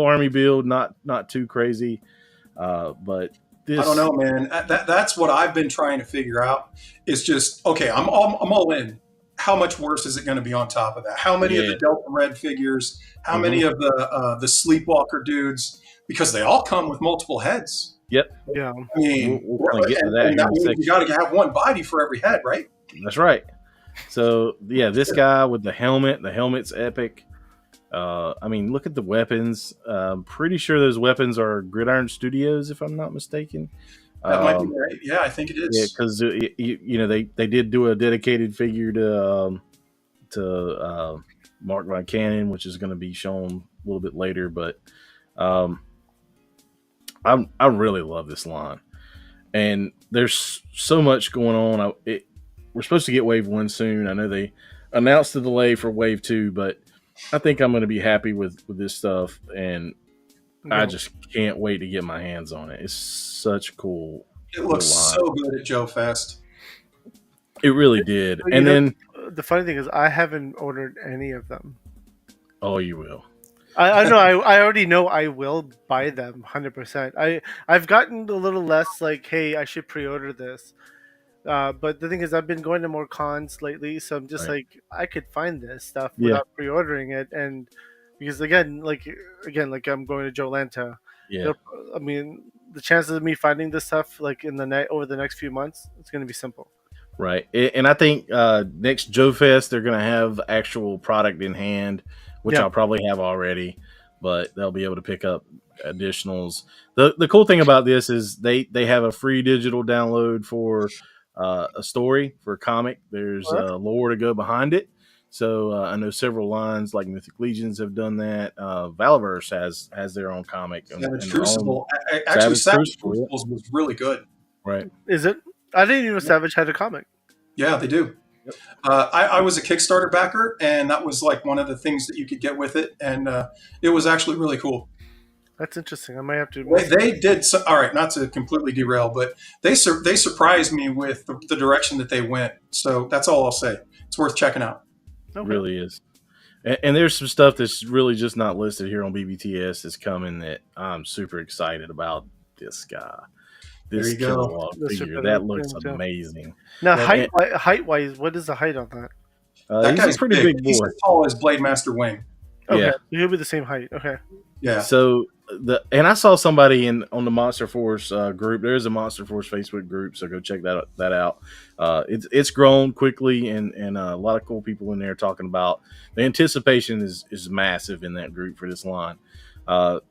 L: army build, not too crazy, but.
M: I don't know, man. That's what I've been trying to figure out. Is just okay. I'm all in. How much worse is it going to be on top of that? How many of the Delta Red figures? How many of the Sleepwalker dudes? Because they all come with multiple heads.
L: Yep.
K: Yeah.
M: I mean,
L: we'll get to that.
M: And that means you got to have one body for every head, right?
L: That's right. So yeah, this guy with the helmet. The helmet's epic. I mean, look at the weapons. Pretty sure those weapons are Gridiron Studios, if I'm not mistaken.
M: That might be right. Yeah, I think it is.
L: Yeah, because you know they did do a dedicated figure to Mark Von Cannon, which is going to be shown a little bit later. But I really love this line, and there's so much going on. We're supposed to get Wave 1 soon. I know they announced the delay for Wave 2, but I think I'm going to be happy with this stuff, and I just can't wait to get my hands on it. It's such cool.
M: It looks so good at Joe Fest.
L: It really did.
K: You
L: And
K: know,
L: then
K: the funny thing is, I haven't ordered any of them.
L: oh, you will.
K: I know. I already know I will buy them 100%. I've gotten a little less like, hey, I should pre-order this. But the thing is, I've been going to more cons lately, so I'm just like, I could find this stuff without pre-ordering it, and because again, like I'm going to Joe Lanta.
L: Yeah.
K: I mean, the chances of me finding this stuff like in the over the next few months, it's going to be simple.
L: Right. And I think next Joe Fest they're going to have actual product in hand, which I'll probably have already, but they'll be able to pick up additionals. The cool thing about this is they have a free digital download for a story, for a comic. There's lore to go behind it. So I know several lines like Mythic Legions have done that. Valiverse has their own comic.
M: Savage Crucible. Actually, Savage Crucible was really good.
L: Right.
K: Is it? I didn't even know Savage had a comic.
M: Yeah, they do. Yep. I was a Kickstarter backer, and that was like one of the things that you could get with it, and it was actually really cool.
K: That's interesting. I might have to.
M: They did. All right, not to completely derail, but they surprised me with the direction that they went. So that's all I'll say. It's worth checking out.
L: Okay. It really is. And there's some stuff that's really just not listed here on BBTS that's coming that I'm super excited about. This guy, this Kilowog figure, that looks amazing.
K: Now, height wise, what is the height on that?
M: That guy's pretty big boy. He's as tall as Blade Master Wing.
K: Okay,
L: yeah,
K: he'll be the same height. Okay,
M: yeah.
L: So I saw somebody on the Monster Force group. There's a Monster Force Facebook group, so go check that out. It's grown quickly, and a lot of cool people in there talking about the anticipation is massive in that group for this line.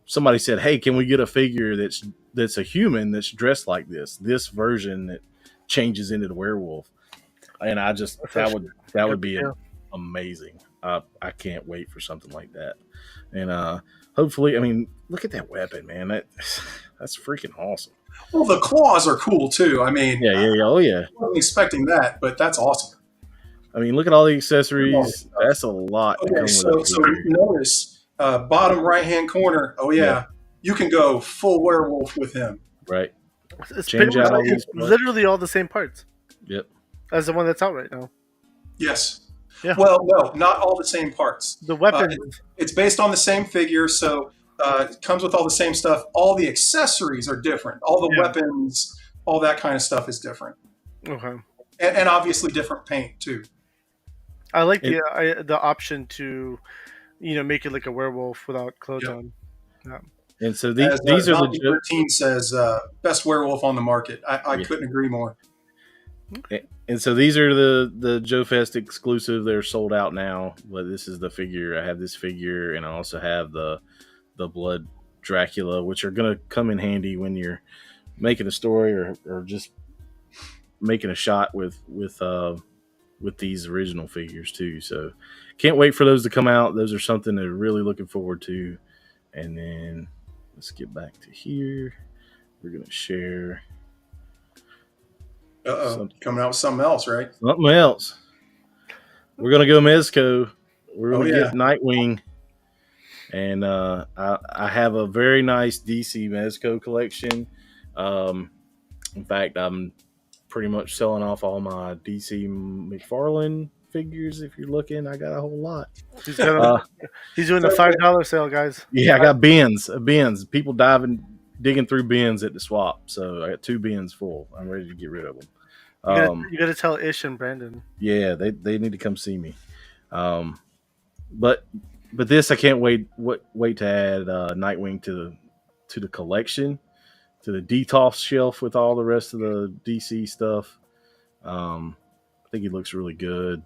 L: Somebody said, "Hey, can we get a figure that's a human that's dressed like this version that changes into the werewolf?" And I just that would be amazing. I can't wait for something like that, and hopefully, I mean, look at that weapon, man. That's freaking awesome.
M: Well, the claws are cool too. I mean,
L: Yeah. Oh yeah.
M: I wasn't expecting that, but that's awesome.
L: I mean, look at all the accessories. That's a lot to
M: Okay,
L: come with
M: so
L: a figure.
M: notice bottom right hand corner. Oh
L: Yeah.
M: you can go full werewolf with him.
L: Right.
K: It's
L: Change out all
K: it's
L: these parts.
K: literally all the same parts
L: Yep.
K: as the one that's out right now.
M: Yes.
K: Yeah.
M: Well, no, not all the same parts.
K: The weapon.
M: It's based on the same figure, so it comes with all the same stuff. All the accessories are different. All the weapons, all that kind of stuff is different.
K: Okay.
M: And obviously different paint too.
K: I like the option to, make it like a werewolf without clothes on. Yeah.
L: And so these are the
M: 13 says best werewolf on the market. I couldn't agree more.
L: And so these are the Joe Fest exclusive. They're sold out now, but this is the figure. I have this figure, and I also have the Blood Dracula, which are going to come in handy when you're making a story or just making a shot with these original figures too. So can't wait for those to come out. Those are something they're really looking forward to. And then let's get back to here. We're going to share.
M: Coming out with something else, right?
L: Something else. We're going to go Mezco. We're going to get Nightwing. And I have a very nice DC Mezco collection. In fact, I'm pretty much selling off all my DC McFarlane figures. If you're looking, I got a whole lot.
K: He's doing a $5 sale, guys.
L: Yeah, I got bins. People digging through bins at the swap. So I got 2 bins full. I'm ready to get rid of them.
K: You got to tell Ish and Brandon.
L: Yeah, they need to come see me. But this I can't wait to add Nightwing to the collection, to the DTOF shelf with all the rest of the DC stuff. I think he looks really good.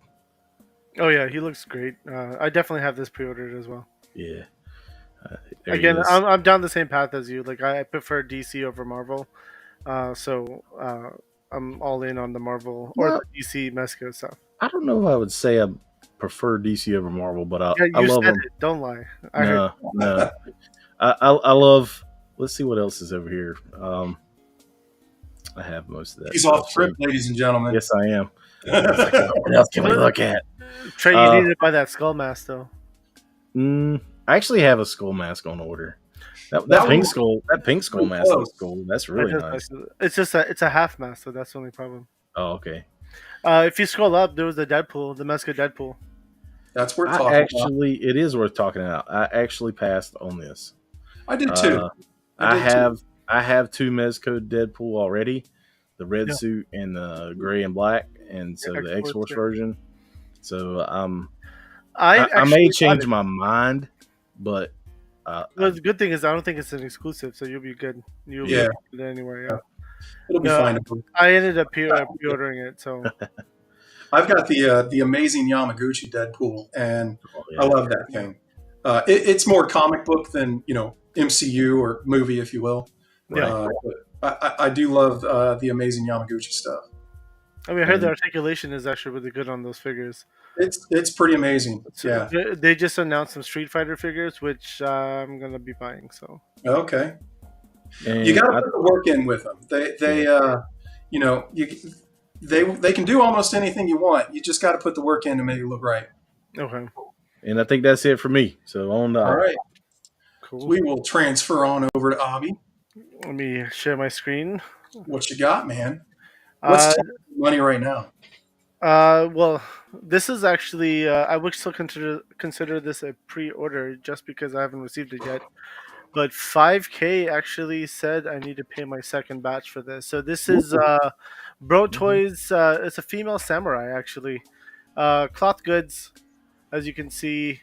K: Oh yeah, he looks great. I definitely have this pre-ordered as well.
L: Yeah.
K: Again, I'm down the same path as you. Like I prefer DC over Marvel, so I'm all in on the Marvel or the DC Mezco stuff.
L: I don't know if I would say I prefer DC over Marvel, but I love them.
K: Don't lie.
L: No. I love. Let's see what else is over here. I have most of that.
M: He's off script, ladies and gentlemen.
L: Yes, I am. What else can we look at?
K: Trey, you need to buy that skull mask though.
L: I actually have a skull mask on order. That pink skull mask looks cool. That's really nice.
K: It's just it's a half mask, so that's the only problem.
L: Oh, okay.
K: If you scroll up, there was the Mezco Deadpool.
M: That's worth talking about.
L: It is worth talking about. I actually passed on this.
M: I did too.
L: I have 2 Mezco Deadpool already, the red suit and the gray and black, and so the X-Force version. So I may change my mind, but
K: the good thing is I don't think it's an exclusive, so you'll be good. You'll be good anywhere. Yeah.
M: It'll be fine.
K: I ended up pre-ordering it, so
M: I've got the amazing Yamaguchi Deadpool, and I love that thing. It's more comic book than MCU or movie, if you will.
K: Yeah.
M: I do love the amazing Yamaguchi stuff.
K: I mean, I heard the articulation is actually really good on those figures.
M: It's pretty amazing. Yeah.
K: They just announced some Street Fighter figures, which I'm gonna be buying. So
M: okay. And you got to put the work in with them. They can do almost anything you want. You just got to put the work in to make it look right.
K: Okay.
L: And I think that's it for me. So on the
M: all right. Cool. We will transfer on over to Avi.
K: Let me share my screen.
M: What you got, man? What's money right now?
K: Well, this is actually I would still consider this a pre-order just because I haven't received it yet. But 5K actually said I need to pay my second batch for this. So this is Bro Toys. It's a female samurai actually. Cloth goods, as you can see.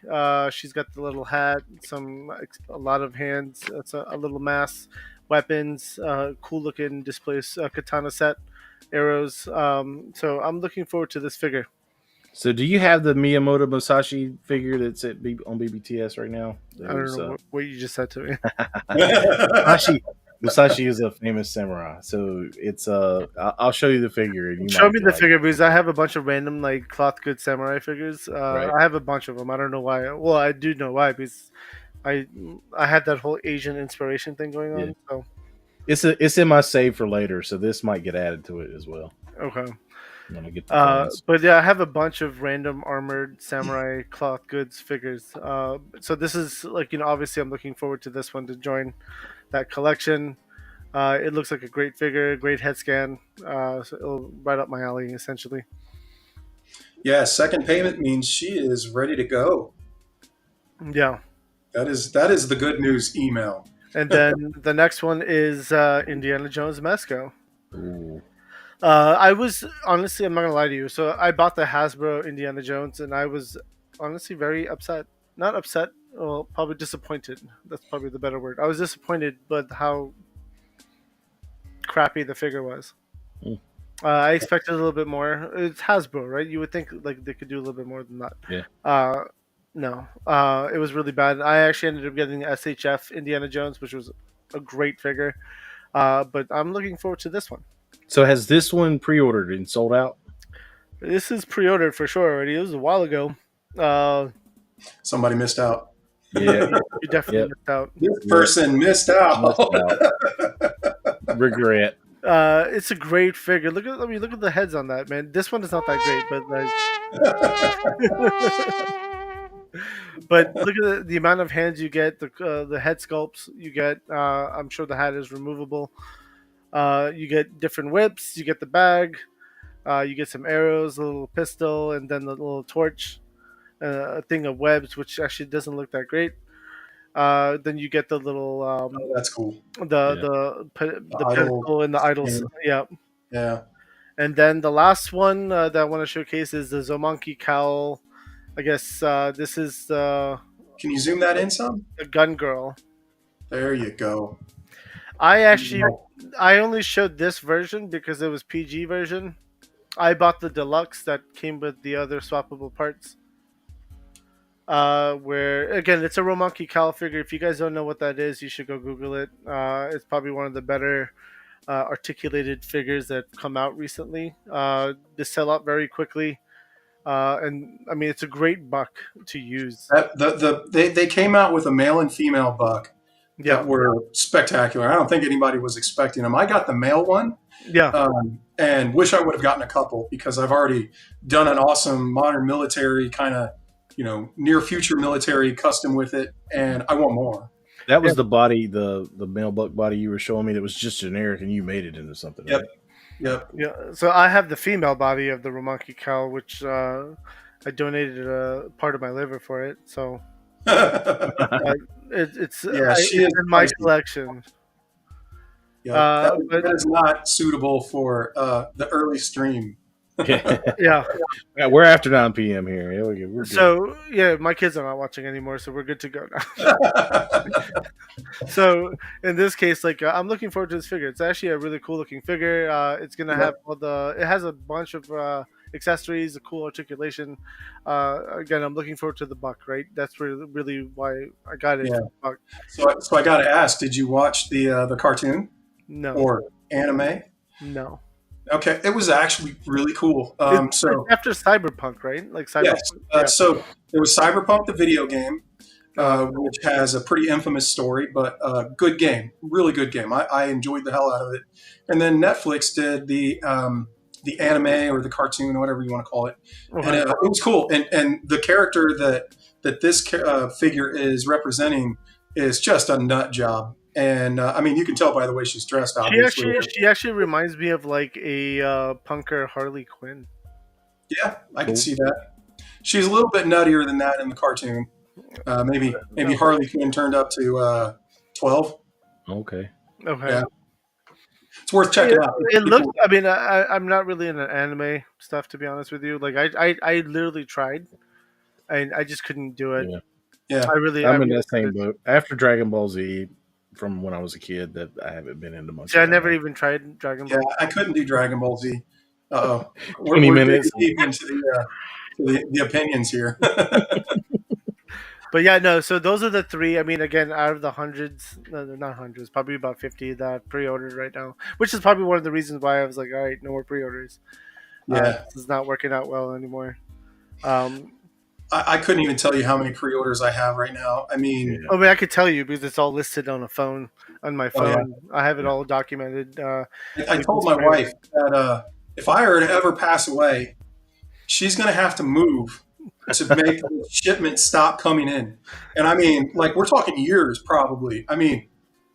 K: She's got the little hat, a lot of hands. It's a little mask, weapons, cool looking displays, katana set, arrows. So I'm looking forward to this figure.
L: So do you have the Miyamoto Musashi figure that's on BBTS right now?
K: I don't know what you just said to me.
L: Musashi is a famous samurai, so it's I'll show you the figger. And
K: show me the figure because I have a bunch of random cloth good samurai figures. Right. I have a bunch of them. I don't know why. Well, I do know why because I had that whole Asian inspiration thing going on. So
L: It's in my save for later, so this might get added to it as well.
K: Okay.
L: When I get the coins.
K: But yeah, I have a bunch of random armored samurai cloth goods figures. So this is like, obviously I'm looking forward to this one to join that collection. It looks like a great figure, great head scan. So it'll right up my alley, essentially.
M: Yeah, second payment means she is ready to go.
K: Yeah.
M: That is the good news email.
K: And then the next one is Indiana Jones Mesco.
L: Ooh.
K: I was honestly, I'm not gonna lie to you. So I bought the Hasbro Indiana Jones, and I was honestly very upset. Not upset, well, probably disappointed. That's probably the better word. I was disappointed, but how crappy the figure was. I expected a little bit more. It's Hasbro, right? You would think like they could do a little bit more than that.
L: Yeah.
K: No. It was really bad. I actually ended up getting SHF Indiana Jones, which was a great figure. But I'm looking forward to this one.
L: So has this one pre-ordered and sold out?
K: This is pre-ordered for sure already. It was a while ago.
M: Somebody missed out.
L: Yeah.
K: You definitely missed out.
M: This person missed out.
L: Regret.
K: It's a great figure. Look at the heads on that, man. This one is not that great, but but look at the amount of hands you get, the head sculpts you get. I'm sure the hat is removable. You get different whips. You get the bag. You get some arrows, a little pistol, and then the little torch, a thing of webs, which actually doesn't look that great. Then you get the little.
M: Oh, that's cool.
K: The
M: idol
K: pinnacle and the idols.
M: skin.
K: Yeah.
M: Yeah.
K: And then the last one that I want to showcase is the Zomonkey cowl. I guess this is the.
M: Can you zoom that in some?
K: The gun girl.
M: There you go.
K: I only showed this version because it was PG version. I bought the deluxe that came with the other swappable parts. Where again, it's a Romonkey cowl figure. If you guys don't know what that is, you should go Google it. It's probably one of the better articulated figures that come out recently. They sell out very quickly, and I mean it's a great buck to use.
M: They came out with a male and female buck that were spectacular. I don't think anybody was expecting them. I got the male one, and wish I would have gotten a couple because I've already done an awesome modern military kind of near future military custom with it, and I want more.
L: That was the body, the male buck body you were showing me that was just generic, and you made it into something.
M: Yep.
L: Right?
M: Yep.
K: Yeah. So I have the female body of the Romonkey cowl, which I donated a part of my liver for it. So it's in my collection.
M: Yeah, that is not suitable for the early stream.
K: Yeah,
L: we're after 9 p.m. here. Yeah, we're good.
K: So yeah, my kids are not watching anymore, so we're good to go now. So in this case, like I'm looking forward to this figure. It's actually a really cool looking figure. It's gonna have it has a bunch of accessories, a cool articulation. Again, I'm looking forward to the buck. Right, that's really why I got it.
M: Yeah.
K: Buck.
M: So I got to ask, did you watch the cartoon?
K: No.
M: Or anime?
K: No.
M: Okay, it was actually really cool.
K: It's after Cyberpunk, right? Like Cyberpunk.
M: Yes. So there was Cyberpunk, the video game, which has a pretty infamous story, but good game, really good game. I enjoyed the hell out of it. And then Netflix did the anime or the cartoon or whatever you want to call it, and it was cool. And the character that this figure is representing is just a nut job. And I mean, you can tell by the way she's dressed. Obviously,
K: she actually reminds me of like a punker Harley Quinn.
M: Yeah, I can see that. She's a little bit nuttier than that in the cartoon. Maybe Harley Quinn turned up to 12.
L: Okay.
M: Yeah. It's worth checking out.
K: It looks. I mean, I'm not really into anime stuff, to be honest with you. Like I literally tried, and I just couldn't do it.
M: Yeah.
L: I'm in that same boat. After Dragon Ball Z, from when I was a kid, that I haven't been into much.
K: See, I never even tried Dragon Ball.
M: Yeah, I couldn't do Dragon Ball Z.
L: 20 minutes.
M: Deep into the opinions here.
K: But yeah, no. So those are the three. I mean, again, out of the hundreds, no, they're not hundreds. Probably about 50 that I've pre-ordered right now, which is probably one of the reasons why I was like, all right, no more pre-orders.
M: Yeah,
K: this is not working out well anymore.
M: I couldn't even tell you how many pre-orders I have right now. I mean,
K: I mean, I could tell you because it's all listed on my
M: Oh, yeah.
K: phone. I have it all documented.
M: I told my wife that if I were to ever pass away, she's going to have to move to make the shipment stop coming in. And I mean, like, we're talking years probably. I mean,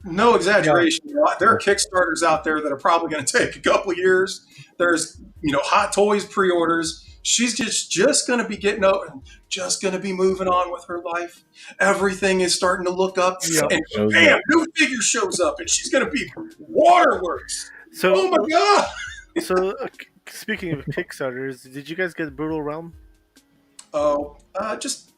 M: no exaggeration. There are Kickstarters out there that are probably going to take a couple of years. There's, Hot Toys pre-orders. She's just going to be getting up and just going to be moving on with her life. Everything is starting to look up, and bam, new figure shows up, and she's going to be waterworks.
K: So,
M: oh my god!
K: So, speaking of Kickstarters, did you guys get Brutal Realm?
M: Oh, just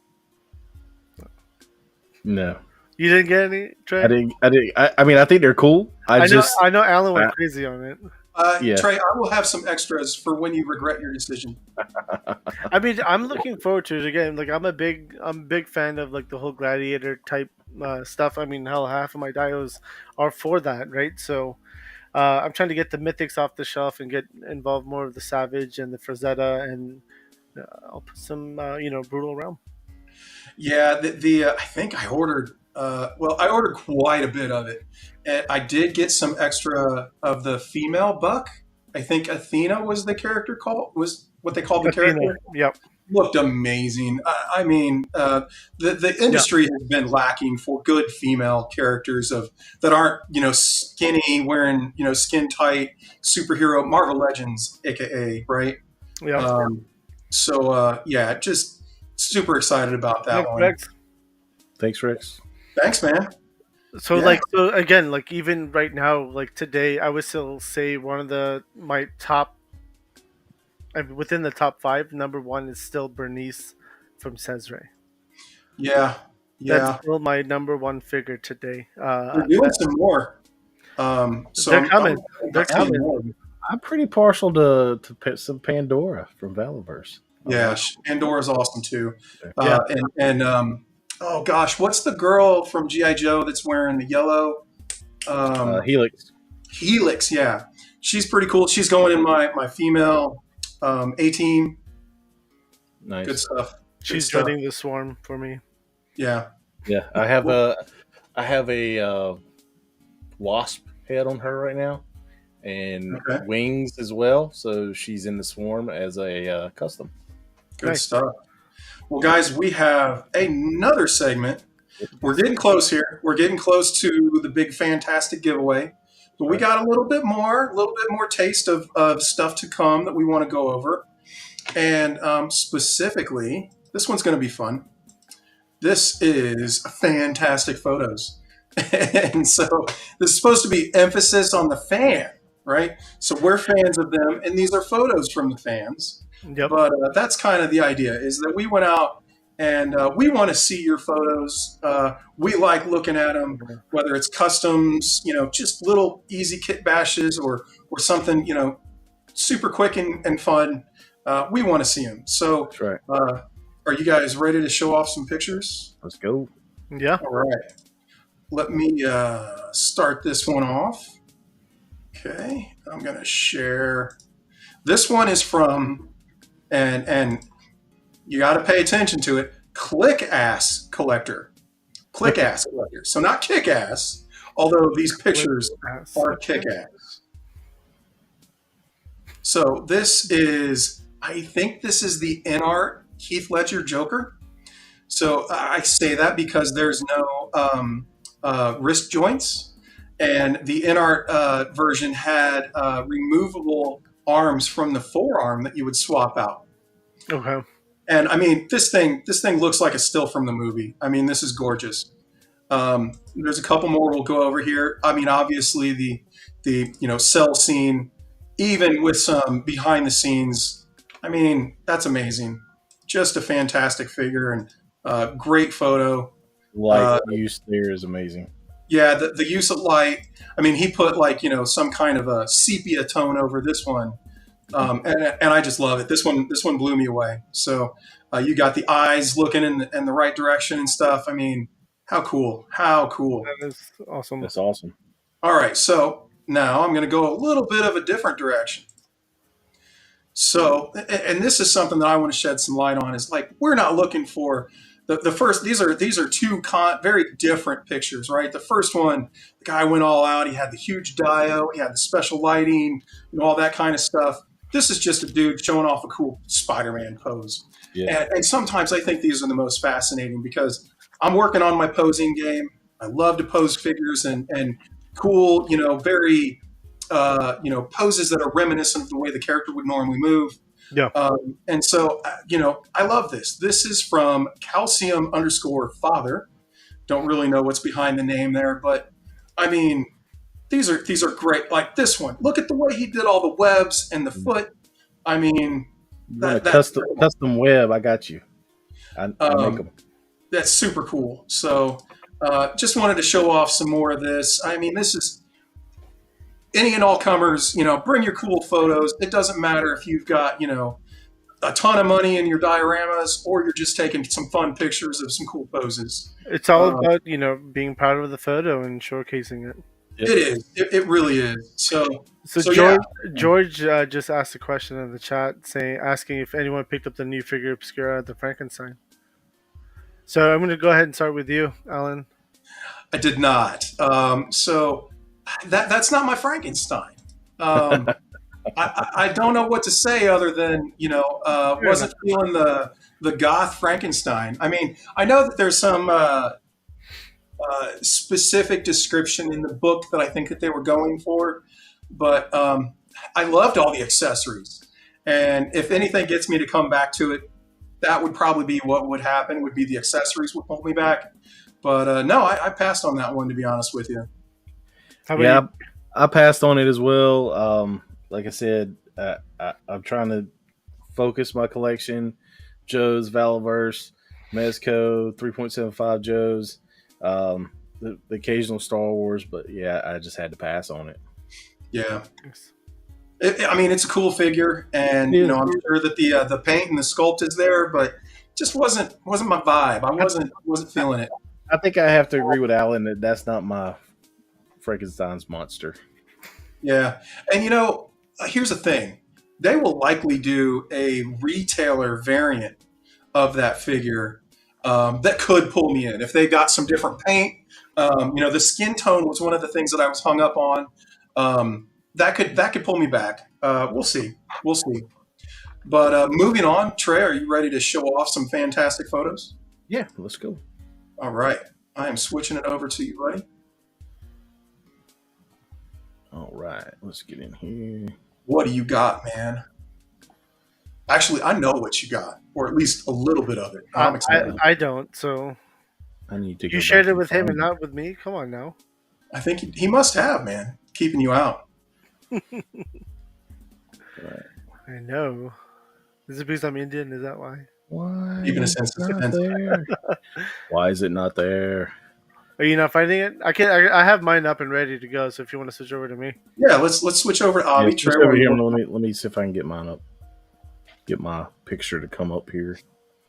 L: No.
K: You didn't get any, Trey?
L: I didn't. I mean, I think they're cool. I
K: know Alan went crazy on it.
L: Yeah.
M: Trey, I will have some extras for when you regret your decision.
K: I mean, I'm looking forward to it again. Like, I'm a big fan of like the whole gladiator type stuff. I mean, hell, half of my dios are for that, right? So, I'm trying to get the mythics off the shelf and get involved more of the Savage and the Frazetta, and I'll put some, Brutal Realm.
M: Yeah, I think I ordered. I ordered quite a bit of it. And I did get some extra of the female buck. I think Athena was the character was what they called the character.
K: Yep.
M: Looked amazing. I mean, the industry has been lacking for good female characters that aren't skinny, wearing skin tight superhero Marvel Legends, aka right.
K: Yeah.
M: Just super excited about that one.
K: Rex.
L: Thanks, Rex.
M: Thanks, man.
K: So again, like even right now, like today, I would still say one of my top, within the top 5, number 1 is still Bernice from Cesare.
M: Yeah.
K: That's still my number 1 figure today.
M: We're doing some more.
K: They're coming. They're coming.
L: I'm pretty partial to some Pandora from Valiverse.
M: Yeah, Pandora's awesome too. Oh gosh, what's the girl from G.I. Joe that's wearing the yellow?
L: Helix.
M: Helix, yeah. She's pretty cool. She's going in my female A-team.
L: Nice.
M: Good stuff.
K: She's joining the swarm for me.
M: Yeah.
L: Yeah. I have a wasp head on her right now, and wings as well. So she's in the swarm as a custom.
M: Good stuff. Well, guys, we have another segment. We're getting close here. We're getting close to the big fantastic giveaway. But we got a little bit more taste of stuff to come that we want to go over. And specifically, this one's going to be fun. This is fantastic photos. And so this is supposed to be emphasis on the fan, right? So we're fans of them, and these are photos from the fans.
K: Yep.
M: But that's kind of the idea, is that we went out and we want to see your photos. We like looking at them, whether it's customs, just little easy kit bashes or something, super quick and fun. We want to see them. So
L: that's right.
M: Are you guys ready to show off some pictures?
L: Let's go.
K: Yeah.
M: All right. Let me start this one off. Okay. I'm going to share. This one is from... And you got to pay attention to it. Click-Ass Collector. Click-Ass Collector. So not Kick-Ass, although these pictures are Kick-Ass. So I think this is the InArt Heath Ledger Joker. So I say that because there's no wrist joints. And the InArt version had removable arms from the forearm that you would swap out.
K: Okay.
M: And I mean, this thing looks like a still from the movie. I mean, this is gorgeous. There's a couple more we'll go over here. I mean, obviously the cell scene, even with some behind the scenes. I mean, that's amazing. Just a fantastic figure and great photo.
L: Light use there is amazing.
M: Yeah, the use of light. I mean, he put some kind of a sepia tone over this one, and I just love it. This one blew me away. So you got the eyes looking in the right direction and stuff. I mean, how cool! How cool!
K: That is awesome.
L: That's awesome.
M: All right, so now I'm going to go a little bit of a different direction. So, and this is something that I want to shed some light on, is like, we're not looking for the first, these are two very different pictures, right? The first one, the guy went all out. He had the huge dio, he had the special lighting, all that kind of stuff. This is just a dude showing off a cool Spider-Man pose.
L: Yeah.
M: And sometimes I think these are the most fascinating because I'm working on my posing game. I love to pose figures and cool, very, poses that are reminiscent of the way the character would normally move.
K: Yeah.
M: And so, I love this. This is from calcium_father. Don't really know what's behind the name there, but I mean, these are great. Like this one, look at the way he did all the webs and the foot. I mean,
L: custom web. I got you. I make them.
M: That's super cool. So, just wanted to show off some more of this. I mean, this is any and all comers. Bring your cool photos. It doesn't matter if you've got a ton of money in your dioramas or you're just taking some fun pictures of some cool poses.
K: It's all about being proud of the photo and showcasing it.
M: It is. It really is. So
K: George just asked a question in the chat asking if anyone picked up the new figure obscura of the Frankenstein. So I'm going to go ahead and start with you, Alan.
M: I did not. So that's not my Frankenstein. I don't know what to say other than wasn't feeling the goth Frankenstein. I mean, I know that there's some specific description in the book that I think that they were going for, but I loved all the accessories, and if anything gets me to come back to it, that would probably be what would happen. Would be the accessories would pull me back, but no, I passed on that one, to be honest with you.
L: Yeah, I passed on it as well. Like I said, I'm trying to focus my collection. Joe's, Valaverse, Mezco, 3.75 Joe's, the occasional Star Wars, but yeah, I just had to pass on it.
M: Yeah. I mean, it's a cool figure, and I'm sure that the paint and the sculpt is there, but just wasn't my vibe. I wasn't feeling it.
L: I think I have to agree with Alan that that's not my Frankenstein's monster.
M: Yeah, and here's the thing: they will likely do a retailer variant of that figure that could pull me in if they got some different paint. The skin tone was one of the things that I was hung up on. That could pull me back. We'll see. But moving on, Trey, are you ready to show off some fantastic photos?
L: Yeah, let's go.
M: All right, I am switching it over to you, buddy.
L: All right, let's get in here.
M: What do you got, man? Actually, I know what you got, or at least a little bit of it. I'm excited.
K: I don't, so
L: I need to.
K: You shared it with him and not with me. Come on now.
M: I think he must have, man, keeping you out.
K: Right. I know. Is it because I'm Indian? Is that why?
L: Why?
M: Even a sense of defense.
L: Why is it not there?
K: Are you not finding it? I have mine up and ready to go. So if you want to switch over to me,
M: yeah, let's switch over to Avi.
L: Trey, over here. Let me see if I can get mine up. Get my picture to come up here.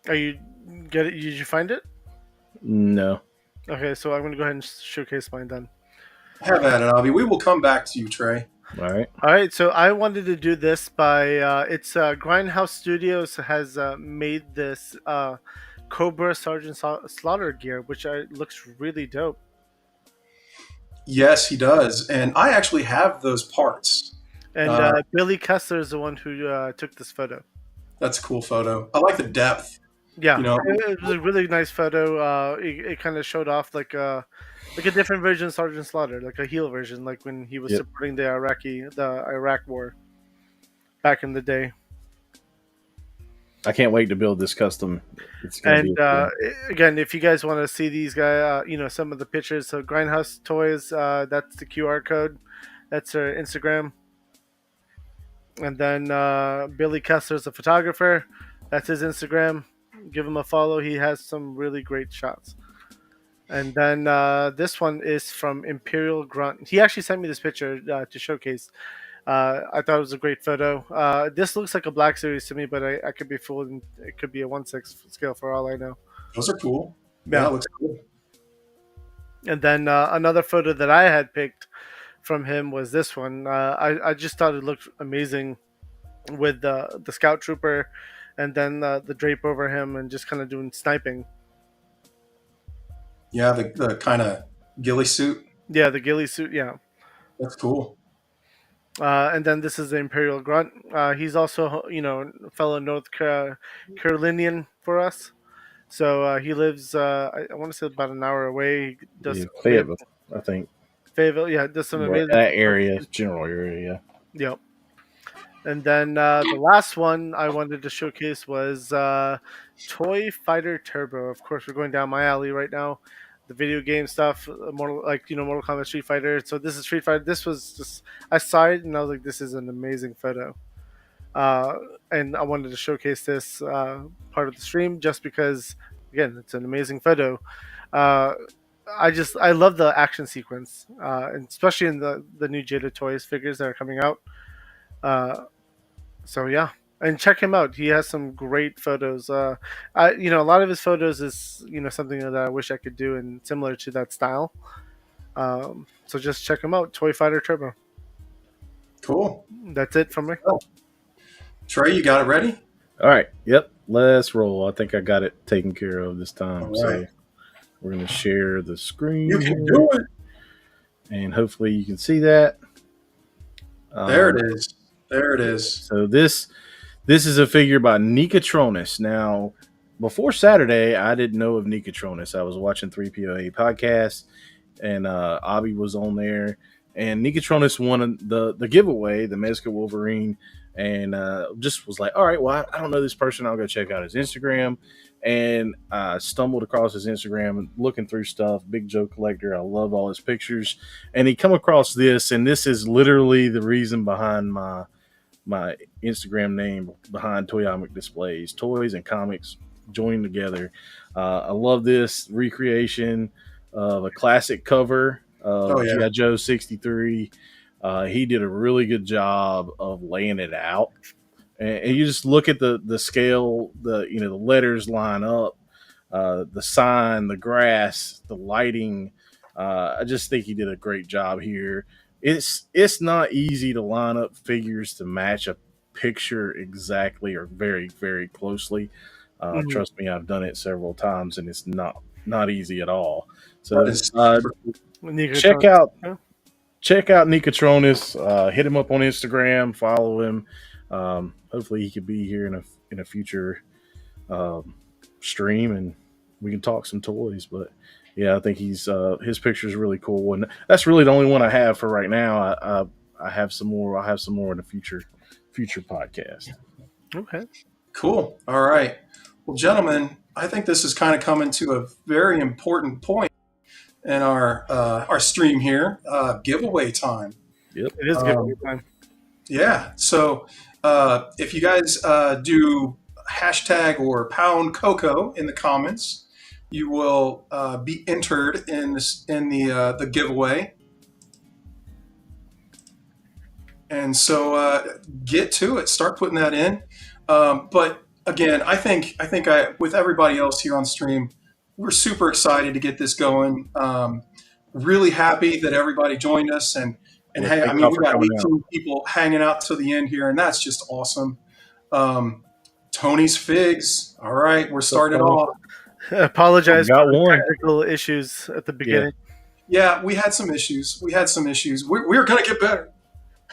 K: Are you get it? Did you find it?
L: No.
K: Okay, so I'm going to go ahead and showcase mine then.
M: Have at it, Avi. We will come back to you, Trey.
L: All right.
K: All right. So I wanted to do this by Grindhouse Studios has made this Cobra Sergeant Slaughter gear, which looks really dope.
M: Yes, he does, and I actually have those parts.
K: And Billy Kessler is the one who took this photo.
M: That's a cool photo. I like the depth.
K: Yeah, it was a really nice photo. It kind of showed off like a different version of Sergeant Slaughter, like a heel version, like when he was supporting the Iraq War back in the day.
L: I can't wait to build this custom.
K: Again, if you guys want to see these guys, some of the pictures. So Grindhouse Toys, that's the QR code. That's their Instagram. And then Billy Kessler's a photographer. That's his Instagram. Give him a follow. He has some really great shots. And then this one is from Imperial Grunt. He actually sent me this picture to showcase. I thought it was a great photo. This looks like a Black Series to me, but I could be fooled. And it could be a 1/6 scale for all I know.
M: Those are cool.
K: Yeah,
M: that looks cool.
K: And then another photo that I had picked from him was this one. I just thought it looked amazing. with the scout trooper, and then the drape over him, and just kind of doing sniping.
M: Yeah, the kind of ghillie suit.
K: Yeah, the ghillie suit. Yeah.
M: That's cool.
K: And then this is the Imperial Grunt. He's also, a fellow North Carolinian for us. So he lives, I want to say, about an hour away. He does
L: Yeah, Fayetteville, I think.
K: Fayetteville, yeah, does some
L: Right,
K: amazing
L: that area, general area, yeah.
K: Yep. And then the last one I wanted to showcase was Toy Fighter Turbo. Of course, we're going down my alley right now. The video game stuff, Mortal Kombat, Street Fighter. So this is Street Fighter. This was just, I saw it and I was like, this is an amazing photo. And I wanted to showcase this part of the stream just because, again, it's an amazing photo. I love the action sequence, and especially in the new Jada Toys figures that are coming out. So yeah, and check him out. He has some great photos. A lot of his photos is something that I wish I could do and similar to that style. So just check him out, Toy Fighter Turbo.
M: Cool.
K: That's it from me.
M: Oh. Trey, you got it ready?
L: All right. Yep. Let's roll. I think I got it taken care of this time.
M: All
L: So
M: right.
L: we're going to share the screen.
M: You can do it.
L: And hopefully you can see that.
M: There it is. There it is.
L: So this is a figure by Nicotronis. Now, before Saturday, I didn't know of Nicotronis. I was watching 3POA podcast, and Abby was on there. And Nicotronis won the giveaway, the Mezco Wolverine, and just was like, all right, well, I don't know this person. I'll go check out his Instagram. And I stumbled across his Instagram looking through stuff. Big Joe collector. I love all his pictures. And he come across this, and this is literally the reason behind my Instagram name, behind Toyomic Displays. Toys and comics joined together. I love this recreation of a classic cover of G.I. Joe 63. He did a really good job of laying it out. And you just look at the scale, the letters line up, the sign, the grass, the lighting. I just think he did a great job here. It's not easy to line up figures to match a picture exactly or very, very closely. Trust me, I've done it several times, and it's not easy at all. So check out Nicotronis. Hit him up on Instagram. Follow him. Hopefully, he could be here in a future stream, and we can talk some toys. But yeah, I think his picture is really cool, and that's really the only one I have for right now. I have some more. I'll have some more in a future podcast.
K: Okay.
M: Cool. All right. Well, gentlemen, I think this is kind of coming to a very important point in our stream here. Giveaway time.
L: Yep.
K: It is giveaway time.
M: Yeah. So if you guys do hashtag or pound Coco in the comments, you will be entered in the giveaway. And so get to it. Start putting that in. But again, I think with everybody else here on stream, we're super excited to get this going. Really happy that everybody joined us, and hey, I mean, we got 18 people hanging out to the end here, and that's just awesome. Tony's Figs. All right, we're starting off.
K: I apologize for the technical issues at the beginning.
M: Yeah, we had some issues. We're going to get better.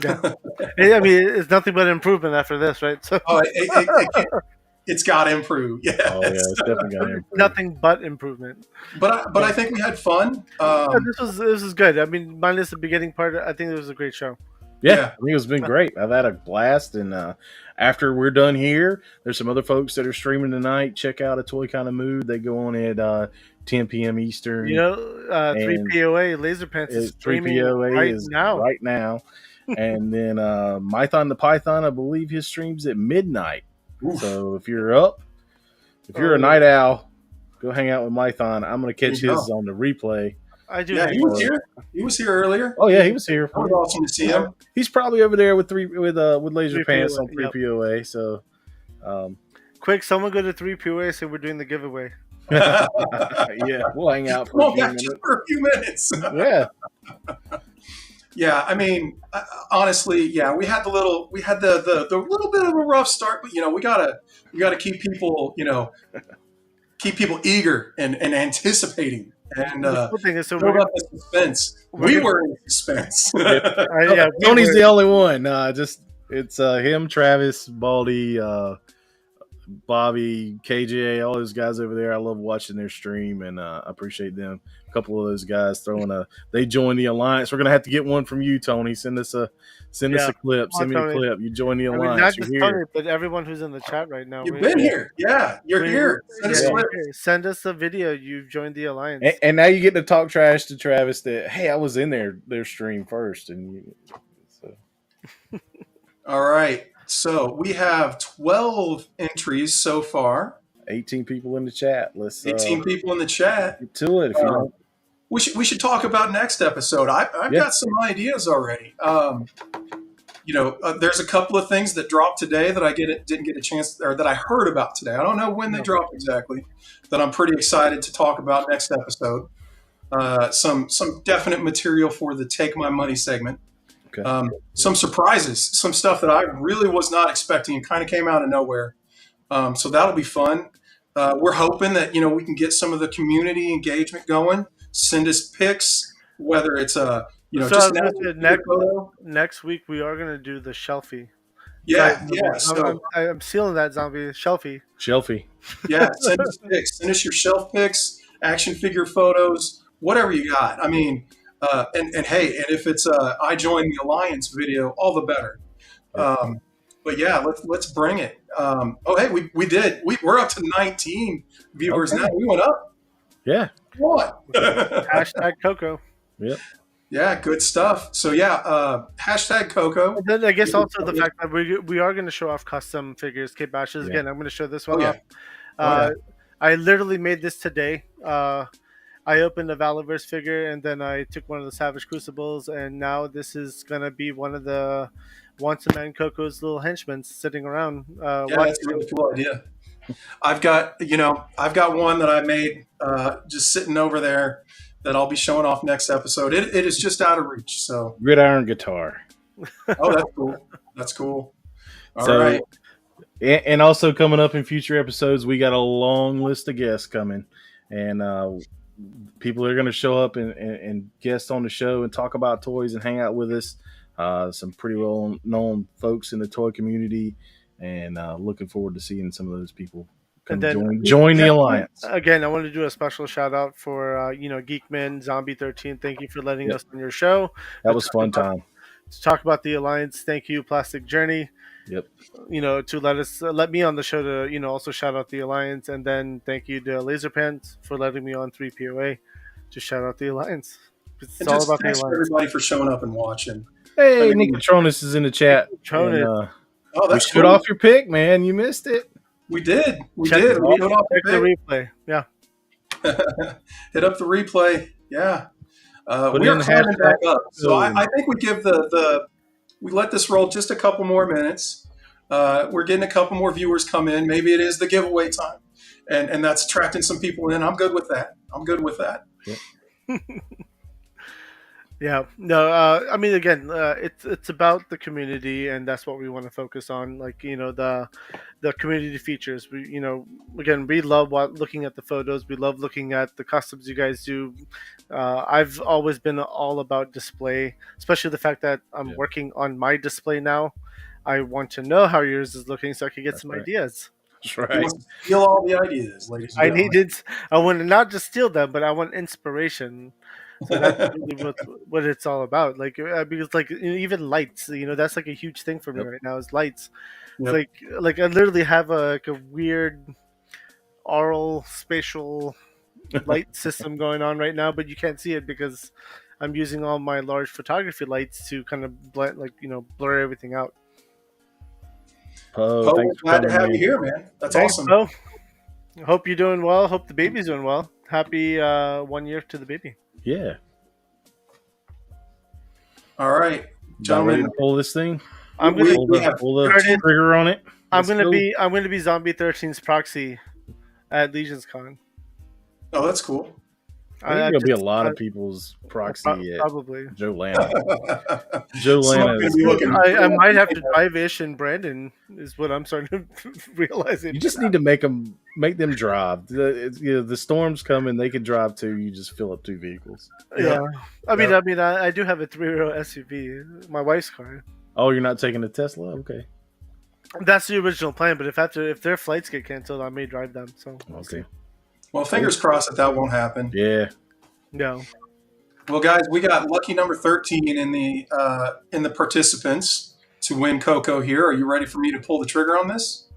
K: Yeah. I mean, it's nothing but improvement after this, right? So
M: it's got to improve. Yes.
L: Oh, yeah, it's definitely got to improve.
K: Nothing but improvement.
M: But I think we had fun.
K: This was good. I mean, minus the beginning part, I think it was a great show.
L: Yeah, I think it's been great. I've had a blast, and after we're done here, there's some other folks that are streaming tonight. Check out A Toy Kind of Mood. They go on at 10 p.m. Eastern.
K: 3POA Laser Pants is streaming right now. And then Mython the Python, I believe his stream's at midnight. Oof. So if you're up, if you're a night owl, go hang out with Mython. I'm going to catch his on the replay. I do.
M: Yeah, he was here. He was here earlier.
L: Oh yeah, he was here.
M: It was awesome to see him.
L: He's probably over there with Laser Pants on 3POA. Yep. So,
K: quick, someone go to 3POA. So we're doing the giveaway.
L: Yeah, we'll hang out for a few minutes.
M: Yeah. Yeah, I mean, honestly, yeah, we had the little bit of a rough start, but we gotta keep people, keep people eager and anticipating and
K: The cool thing is, so
M: build up the suspense. We were in suspense.
K: yeah,
L: Tony's the only one. It's him, Travis, Baldy, Bobby, KJ, all those guys over there. I love watching their stream, and I appreciate them. A couple of those guys they joined the alliance. We're gonna have to get one from you, Tony. Send us a clip. Send me a clip. You joined the alliance.
K: Not
L: You're
K: just
L: here.
K: Tony, but everyone who's in the chat right now.
M: You've been here. Yeah, you're here.
K: Send us a video. You've joined the alliance.
L: And now you get to talk trash to Travis that, hey, I was in their stream first, and
M: All right. So we have 12 entries so far.
L: 18 people in the chat.
M: 18 people in the chat.
L: Get to it if you want.
M: We should talk about next episode. I've got some ideas already. There's a couple of things that dropped today that I didn't get a chance, or that I heard about today. I don't know when they dropped exactly. That I'm pretty excited to talk about next episode. Some definite material for the Take My Money segment.
L: Okay.
M: Some surprises, some stuff that I really was not expecting and kind of came out of nowhere. So that'll be fun. We're hoping that we can get some of the community engagement going. Send us pics, whether it's
K: next week we are going to do the shelfie.
M: Yeah. So
K: I'm sealing that zombie shelfie.
M: Yeah, send us pics. Send us your shelf pics, action figure photos, whatever you got. I mean, and hey, and if it's I joined the alliance video, all the better. But yeah, let's bring it. Hey, we did. We're up to 19 viewers now. We went up.
L: Yeah.
M: What?
K: Hashtag Coco.
L: Yep.
M: Yeah, good stuff. So yeah, hashtag Coco.
K: And then I guess also the fact that we are going to show off custom figures, kit bashes. Again, I'm going to show this one off. I literally made this today. I opened a Valiverse figure, and then I took one of the Savage Crucibles, and now this is going to be one of the Once a Man Coco's little henchmen sitting around.
M: That's a really cool idea. I've got one that I made just sitting over there that I'll be showing off next episode. It is just out of reach. So
L: Gridiron Guitar.
M: Oh, that's cool. That's cool. All right.
L: And also coming up in future episodes, we got a long list of guests coming, and people are going to show up and guest on the show and talk about toys and hang out with us. Some pretty well known folks in the toy community, and looking forward to seeing some of those people join the alliance.
K: Again, I want to do a special shout out for Geekman Zombie 13. Thank you for letting us on your show.
L: That was fun time
K: to talk about the alliance. Thank you, Plastic Journey.
L: Yep.
K: To let me on the show to also shout out the alliance, and then thank you to Laserpants for letting me on 3POA to shout out the alliance.
M: It's all about the alliance. Everybody for showing up and watching.
L: Hey, Nick Patronus is in the chat.
M: That's
L: showed off your pick, man. You missed it.
M: We did. We
K: showed off
M: the
K: replay. Yeah.
M: Hit up the replay. Yeah. We are climbing back up. So I think we give we let this roll just a couple more minutes. We're getting a couple more viewers come in. Maybe it is the giveaway time. And that's attracting some people in. I'm good with that.
L: Yeah.
K: Yeah, no, I mean, again, it's about the community, and that's what we want to focus on. Like, the community features. We love looking at the photos. We love looking at the customs you guys do. I've always been all about display, especially the fact that I'm working on my display now. I want to know how yours is looking so I can get some ideas.
L: That's right.
M: Steal all the ideas, ladies and gentlemen.
K: I want to not just steal them, but I want inspiration. So that's really what it's all about. Like, because even lights, that's like a huge thing for me right now is lights.
M: Yep.
K: Like I literally have a weird aural spatial light system going on right now, but you can't see it because I'm using all my large photography lights to kind of blur everything out.
M: Oh, glad to have you here, man. That's awesome.
K: Bo. Hope you're doing well. Hope the baby's doing well. Happy 1 year to the baby.
L: Yeah.
M: All right, gentlemen,
L: pull this thing.
K: I'm gonna
L: pull the trigger on it.
K: I'm gonna be Zombie 13's proxy at Legions Con.
M: Oh, that's cool.
L: I think there'll be a lot of people's proxy
K: probably.
L: at Joe Lana. Joe Lana.
K: I might have to drive Ish and Brandon. Is what I'm starting to realize.
L: You just need to make them drive. The storm's coming; they can drive too. You just fill up 2 vehicles.
K: Yeah, I mean, I do have a 3-row SUV, my wife's car.
L: Oh, you're not taking a Tesla? Okay.
K: That's the original plan, but if their flights get canceled, I may drive them. So
L: okay.
M: Well, fingers crossed that won't happen.
L: Yeah.
K: No.
M: Well, guys, we got lucky number 13 in the participants to win Coco here. Are you ready for me to pull the trigger on this?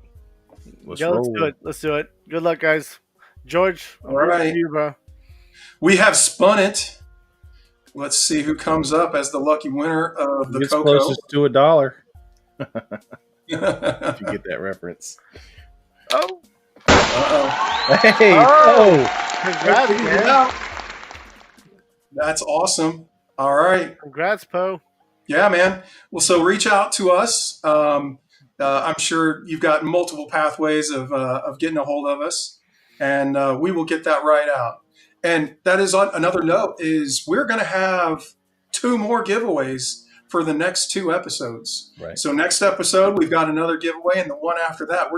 K: Let's do it. Let's do it. Good luck, guys. George,
M: all right,
K: you, bro.
M: We have spun it. Let's see who comes up as the lucky winner of the Coco.
L: Closest to $1. If you get that reference.
K: Oh.
L: Uh-oh. Hey. Oh.
K: Congrats, man.
M: That's awesome. All right.
K: Congrats, Poe.
M: Yeah, man. Well, so reach out to us. I'm sure you've got multiple pathways of getting a hold of us, and we will get that right out. And that is another note is we're going to have 2 more giveaways for the next 2 episodes.
L: Right.
M: So next episode, we've got another giveaway, and the one after that,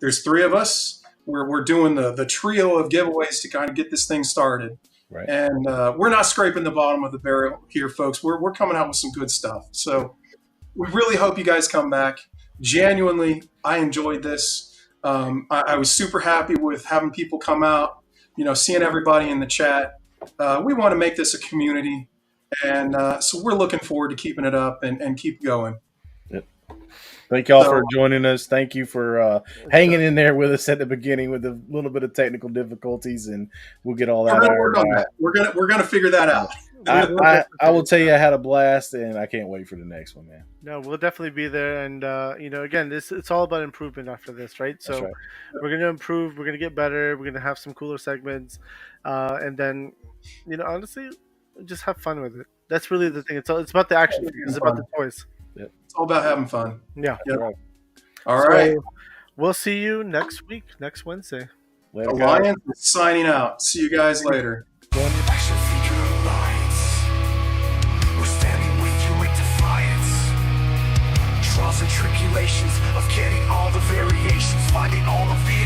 M: there's 3 of us. We're doing the trio of giveaways to kind of get this thing started.
L: Right.
M: And we're not scraping the bottom of the barrel here, folks. We're coming out with some good stuff. So we really hope you guys come back. Genuinely, I enjoyed this. I was super happy with having people come out, seeing everybody in the chat. We want to make this a community. And so we're looking forward to keeping it up and keep going.
L: Yep. Thank y'all for joining us. Thank you for hanging in there with us at the beginning with a little bit of technical difficulties, and we'll get all that out.
M: We're gonna figure that out.
L: I will tell you, I had a blast, and I can't wait for the next one, man.
K: No, we'll definitely be there, and again, it's all about improvement after this, right? So
L: right.
K: We're gonna improve, we're gonna get better, we're gonna have some cooler segments, and then, honestly, just have fun with it. That's really the thing. It's about the action figures. It's about the toys.
L: Yep.
M: It's all about having fun.
K: Yeah.
M: Yep. All right.
K: We'll see you next week, next Wednesday.
L: Later,
M: Alliance is signing out. See you guys later.
J: Action figure alliance. We're standing with you in defiance. Trials and tribulations of getting all the variations, finding all of the